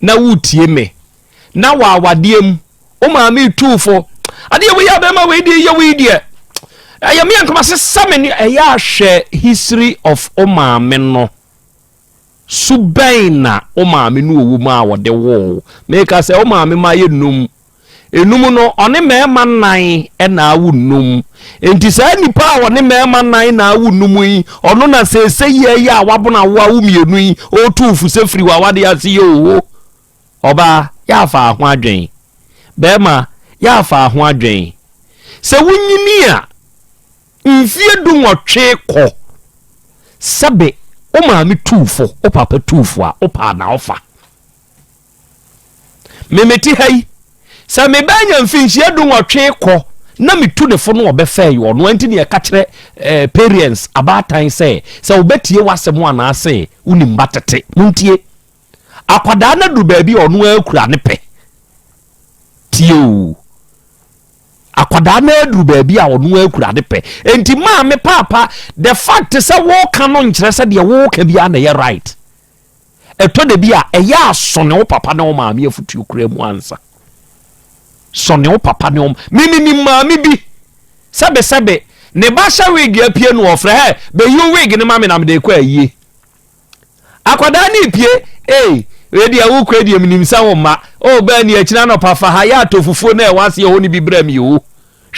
na wutie me na wa wadiem o ma me tufo ade we ya be ma we die ye we die ya me ankoma se sameni ya hwe history of o ma me no subaina o ma me no owu ma wode wo me ka se o ma me ma ye num enum no one mema nan e na awu num enti sa nipa one mema nan na awu num yi ono na se ye ya wabona wo awu mienu yi o tufu se firi wa wade ase ye o oba ya fa ho adwen bema ya fa ho adwen se wunyini a mfie du nwotwe kɔ sabe o ma me tufo o papa tufo a o pa na ofa memeti hai sa me banya mfinhia du nwotwe kɔ na metu ne fo no obefa yo no anti ne ka kire parents abatan say se obetie wasem ana ase unim batete muntie akwada na du baabi ono akura ne pe tio akwada na du baabi a ono akura ne pe enti ma me papa the fact say wo kan no nkire se de wo ka bia na ye right eto de bia eya asone wo papa na wo ma me afutu kura mu ansa sonne wo papa ne mimi maami bi sebe ne ba sha wig apie no ofre he be you wig ne mami na me de kwa yie akwada ni pie ready awu kredi eminim sa wo ma o ba ni akina no pafa ha ya tofufuo na e wase ho ni bi bra mi o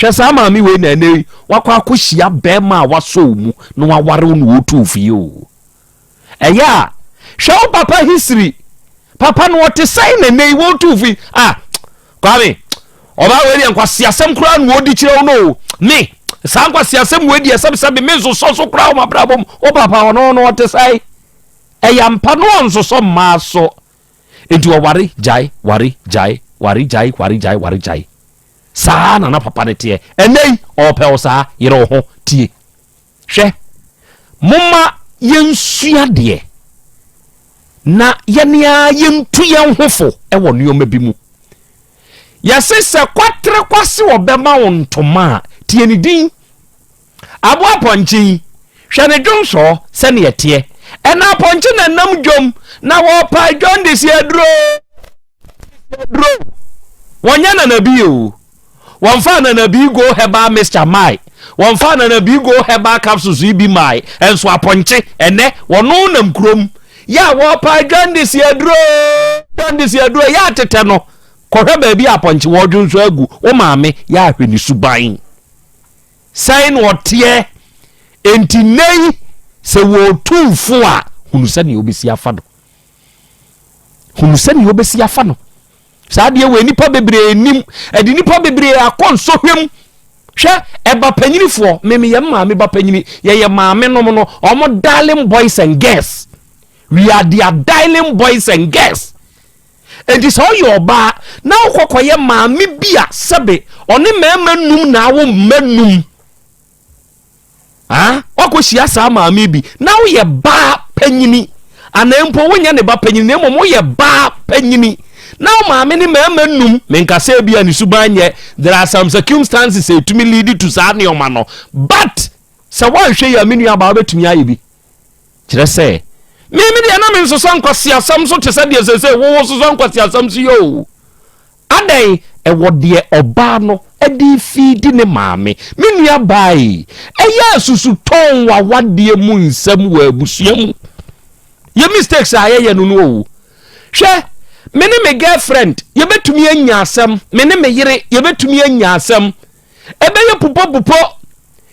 hwe sa maami we na ne wakwa akohia be ma waso mu no waware no otufie o eya hwe papa history papa no wote sai na nei wo tufi kwame oba we en kwase asem kura no odi kire no me san kwase asem we di asem me zo so kura o mabrabom o papa no no wote sai eyampa no onso so ma so enti o wari jai saa na papa ne te enei opɛ saa yere ho tie hwɛ moma yensua de na yenia yentu yen hofo ewo nioma bi mu yasese kwatre kwase obema wontoma tie ni din abo aponchi hwe ne dwonso se ne yete ena aponchi na nam dwom na wo pa dwon de se adro wonya na nabi o wonfa na nabi go heba Mr. Mai wonfa na nabi go heba capsules ibi mai enso aponchi ene wono nam krom ya wo pa dwon de se adro ya tete no kohwe ba bi aponchi wo dwonso agu wo maame ya ahweni suban sign wotie enti nei se wo tumfo a hunu sani obesi afa no saa de we nipa bebre nim edi nipa bebre akonso hwem hwe eba panyinifo meme ye maame ba panyini ye maame no no omo darling boys and girls we are their darling boys and girls and this all your ba na okokoye maame bia sebe oni mema num na wo manum okohia saa maame bi na wo ye ba panyini anempo wonya ne ba panyini na mo ye ba panyini now maame ni mema num menkase bia ni subanye there are some circumstances to me lead to sa ne omano but se wan hwe ya menu aba betumi aye bi kire se mimi de na me nsoso nkwase asam so te se de se wo so nkwase asam so yo adai e wode oba no edi feed ne maame menu abai eya susu ton wa wade mu nsam wa abusuam ye mistakes aye no no hwe mene me girlfriend ye betumi anya asem mene me yire ye betumi anya asem ebe ye pupo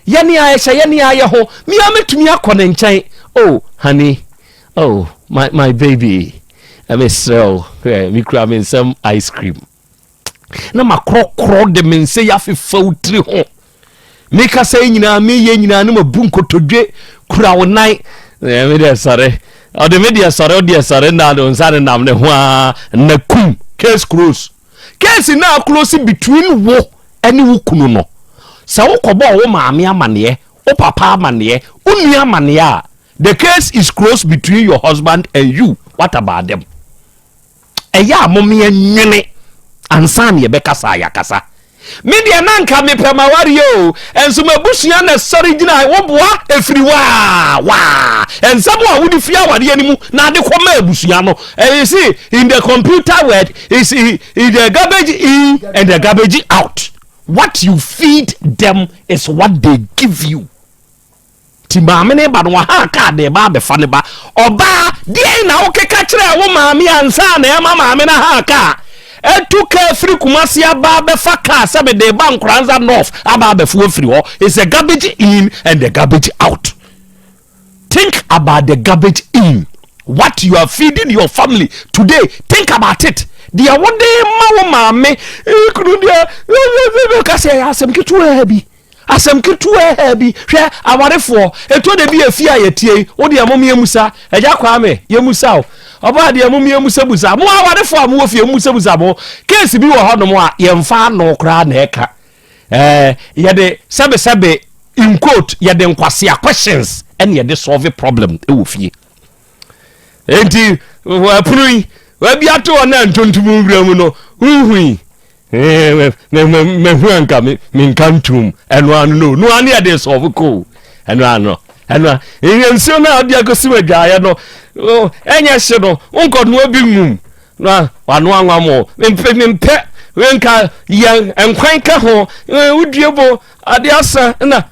ye ni aye ho mi ametumi akone nchen oh honey oh my baby I miss so me cram in some ice cream na makro de men say ya fe fautri ho me ka say nyina me ye nyina na mabu nkotodwe kura wo nan me de sare o de media sare na do nsare nam ne ho na kum case close na close between wo any wo kunu no sa wo kobo wo maame amane wo papa amane wo nua amane the case is close between your husband and you what about them eya momme nwene ansan ye bekasa yakasa media nanka me pemawari yo enso mabusua na sori gina wo boa efiri wa ensamo a wudi fia wade animu na de koma abusua no you see in the computer word is the garbage in and the garbage out. What you feed them is what they give you. Ti maame ne ba no ha ka de ba be fa ne ba oba de na wo keka kire wo maame ansa na e maame na ha ka etuka free kumasi aba be fa ka sabe de ba nkranza north aba be fu free ho is a garbage in and the garbage out. Think about the garbage in. What you are feeding your family today, think about it. Dia wode ma wo maame kunu dia ka say asem kitu hebi hwe awarefo eto de bi afia yetie wo de amomie musa eja kwa me ye musa o oba de amomie musa busa mo awarefo am wo fie musa busa mo case bi wo ho no mo a ye mfa no kra na eka ye de sabe in quote ye de nkwase questions and ye de solve problem e wo fie enti wa punu wa bi ato na ntontum wura mu no huhui me huanka me nkantum eno anu no anu ya de solve ko eno nso na odi akosi wadwaye no enya hye no onko no obi ngum na wano anwa mo mpe wenka ya enkwan ka ho uduebo ade asa na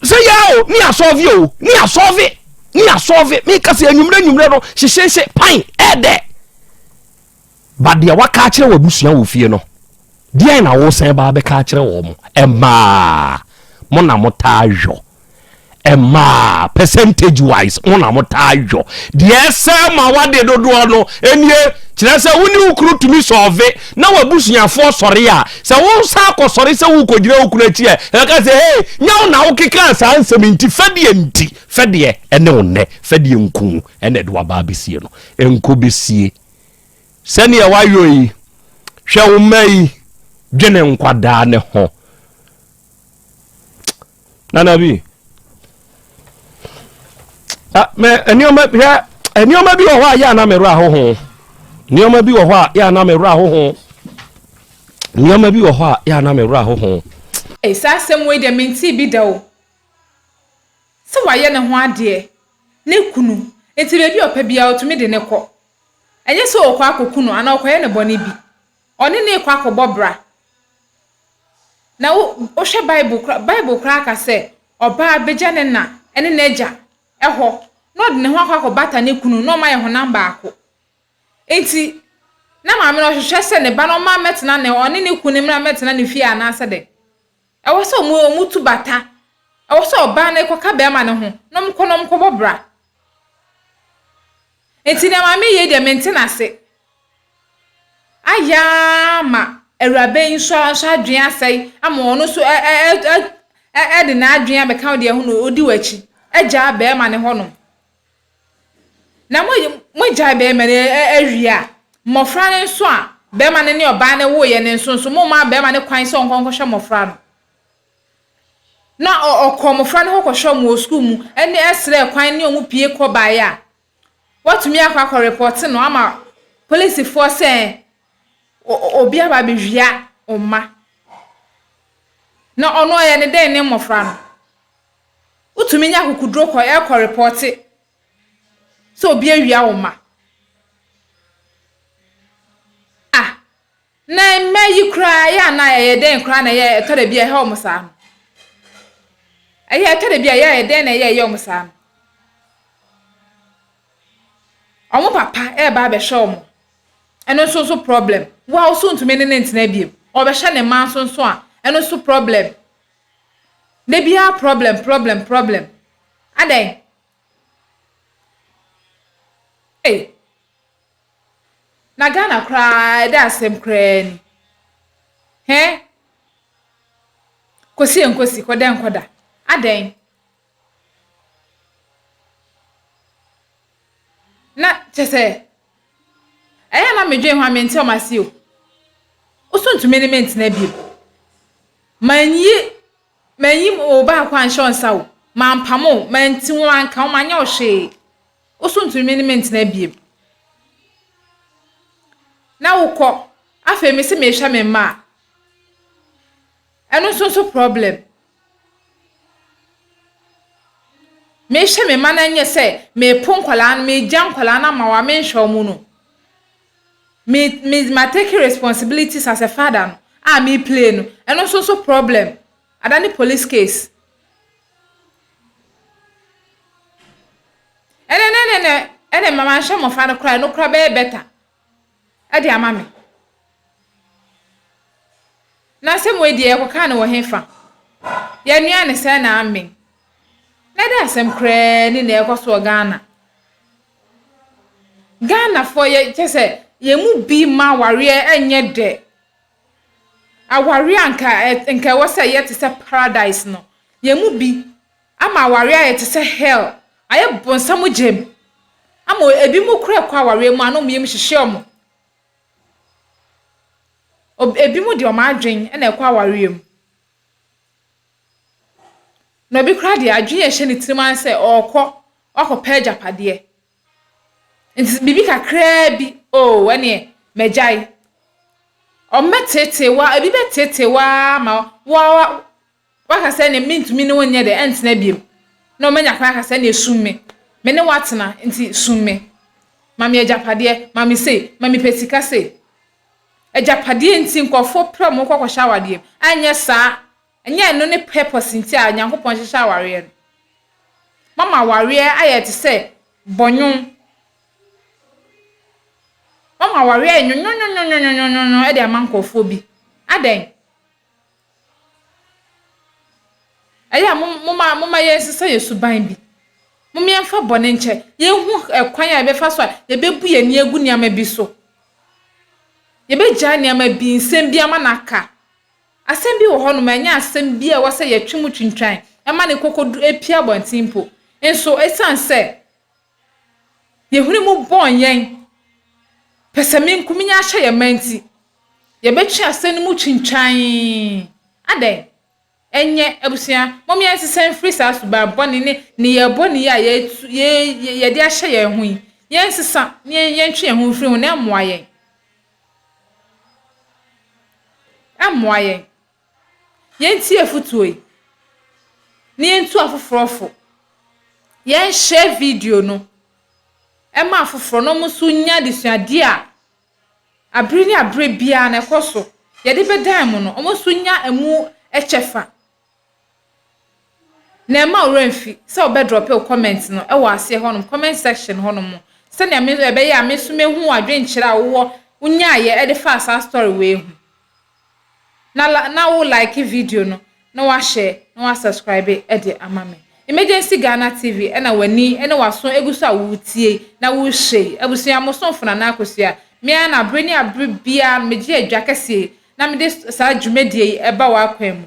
se ya o ni asolve me ka se anwumre no hyehye pan ede badia waka kire wabusua wo fie no dia na wo san ba be ka kire wo mo emma mo na mo tajo emma percentage wise mo na mo tajo dia se ma wade dodo no enie kire se woni ukuru tumi solve na wabusua fo sore a se wo sa ko sore se wo ko gire ukuru achi e ka se hey nyaw na wo keka sa ansem nti fedie ene wonne fedie nku ene de waba besie no enko besie sani ya wayo yi hwe wo mai dwene nkwadaa ne ho nana bi me enioma bi wo ho ya na me ra ho enioma bi wo ho ya na me ra ho enioma bi wo ho ya na me ra ho Sasem we de menti bi da o se waye ne ho ade ne kunu enti bebi opa bia otumi de ne kɔ enye se okwa akokunu ana okoye ne bone bi oni ne kwa akobobra na wo hwe bible kra ka se oba beja ne na ene na eja eho no de ne ho akobata ne kunu no ma ye ho namba ako enti na ma me no hwehwe se ne ba no ma metena ne oni ne kunu mra metena ne fie ana se de ewo se omu tu bata ewo se oba na ekoka be ma ne ho no mko bobra enti na ma me ye de mentena se aya ma Erabe nso adwen asai ama ono so de na adwen abeka de ho no odi wachi agya be ma ne ho no na mo gya be ma awia mofra ne nso a be ma ne oba ne wo ye ne nso mo ma be ma ne kwan so nkonkohwe mofra no na okọ mofra ne ho kohwe mo school mu ene esre kwan ne omu pie ko ba ya watumi akwa report no ama police force obi aba bewia oma na ono ye ne den ne mofra no utumi nya kokudro ko e ko report so obi awia oma na meyi kra ya na ye den kra na ye tore bia he omusa no aye tore bia ye den na ye omusa no omo papa e ba be show mo eno so problem wa so ntumi ne ntina biem obehye ne man so a eno so problem ne bia problem adan na Ghana cry da sem krani he kosi kodan koda adan na chese na medwe ho amenti o masio osuntumi ne mentina biem manyi o ba kwa nshon sawo mampamo manti ho anka o manya o hwe osuntumi ne mentina biem na wukọ afa mi se me hwa me ma eno so problem me hwa me ma na nye se me ponkwala me jankwala na ma wa me hwa mu no me take responsibilities as a father no me play no eno so problem adani police case ene mama hwa mo fa no cry no cry be better adi amame na se mo edi e ko ka na wo hefa ya nua ne se na amen na da sem kra ni na e ko so Ghana for ye chese ye mu bi ma ware enye de aware anka wo se ye te se paradise no ye mu bi ama ware ye te se hell aye bonsam jem ama ebi mu kra kwa ware mu anu me hihye omo ebi mu de o ma adwen na ekwa warem no bi kra de adwen ye hye ne tiriman se okọ page apade nti bibi kakra bi wane mejai o metete wa ebi betete wa ma wa ka se ne mintumi ne wonye de entena biem no manya kwa ka se ne summe me ne watena nti summe mami ejapade mami se mami pesika se ejapade nti nkofo pram kokọ shawade anya sa anya no ne purpose nti a nyankopon shaware no mama ware ayete se bonyon mama ware no e de amankofo bi aden aya mama yesisa yesuban bi mummy emfa bone nche ye hu ekwan ya be fa so ye bebu ye ni egu niama bi so ye be gya niama bi nsem bi ama naka asem bi wo ho no manya asem bi a wo se ye twemu twintwan ema ne kokodu epia bontimpo enso esanse ye huni mu bon yen pesami nkuminya hye ye manti ye betwe asenu mu chinchan ade enye abusia mom ye sesen free sa suba boni ne ye boni ya ye de ahye ye hu ye nsesa ne ye ntwe ye hu free hu na moa ye amoa ye ye ntie futuo ne ye ntu afofrofo ye share video no ema afofro no musu nya desuade a abre ni abre bia na ekoso ye de bedan mu no omusu nya emu echefa na ema orenfi se obe drop your comment no e wo ase ho no comment section ho no mo se na me ebe ya me so mehu adwen kira wo unya ye e de fa asa story we hu na wo like video no na wa share na wa subscribe e de amame Emergency Ghana TV ena wani ena waso eguso a wutie na wo hye abusia mo so mfuna na akosia me na breni abre bia me je adwa kese na me de sa dwumedie e ba wa kwam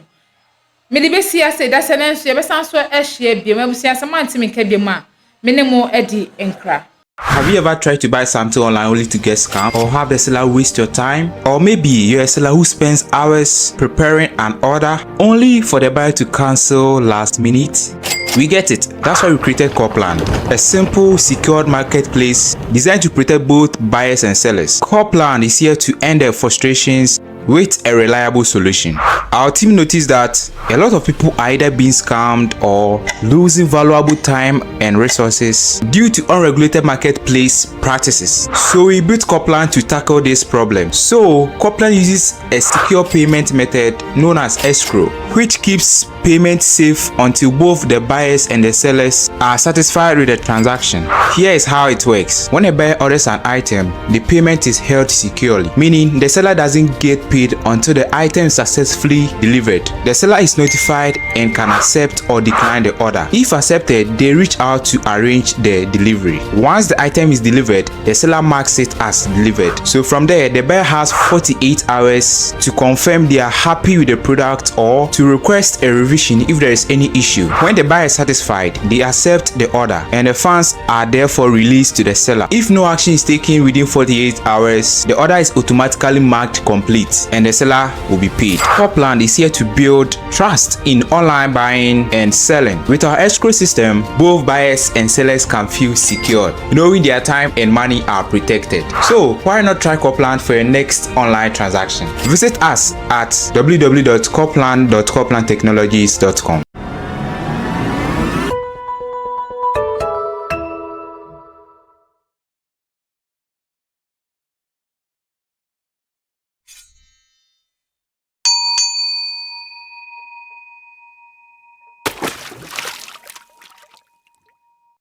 me de besia se da senenso ye besan so ehye bia me abusia se manti me ka bia ma me ne mo edi enkra. Have you ever tried to buy something online only to get scammed, or have the seller waste your time? Or maybe you're a seller who spends hours preparing an order only for the buyer to cancel last minute? We get it. That's why we created Copland, a simple, secured marketplace designed to protect both buyers and sellers. Copland is here to end their frustrations with a reliable solution. Our team noticed that a lot of people are either being scammed or losing valuable time and resources due to unregulated marketplace practices. So we built Copland to tackle this problem. So Copland uses a secure payment method known as escrow, which keeps payment safe until both the buyers and the sellers are satisfied with the transaction. Here is how it works. When a buyer orders an item, the payment is held securely, meaning the seller doesn't get paid until the item is successfully delivered. The seller is notified and can accept or decline the order. If accepted, they reach out to arrange the delivery. Once the item is delivered, the seller marks it as delivered. So from there, the buyer has 48 hours to confirm they are happy with the product or to request a revision if there is any issue. When the buyer is satisfied, they accept the order and the funds are therefore released to the seller. If no action is taken within 48 hours, the order is automatically marked complete and the seller will be paid. Copland is here to build trust in online buying and selling. With our escrow system, both buyers and sellers can feel secured, knowing their time and money are protected. So why not try Copland for your next online transaction? Visit us at www.copland.coplandtechnologies.com.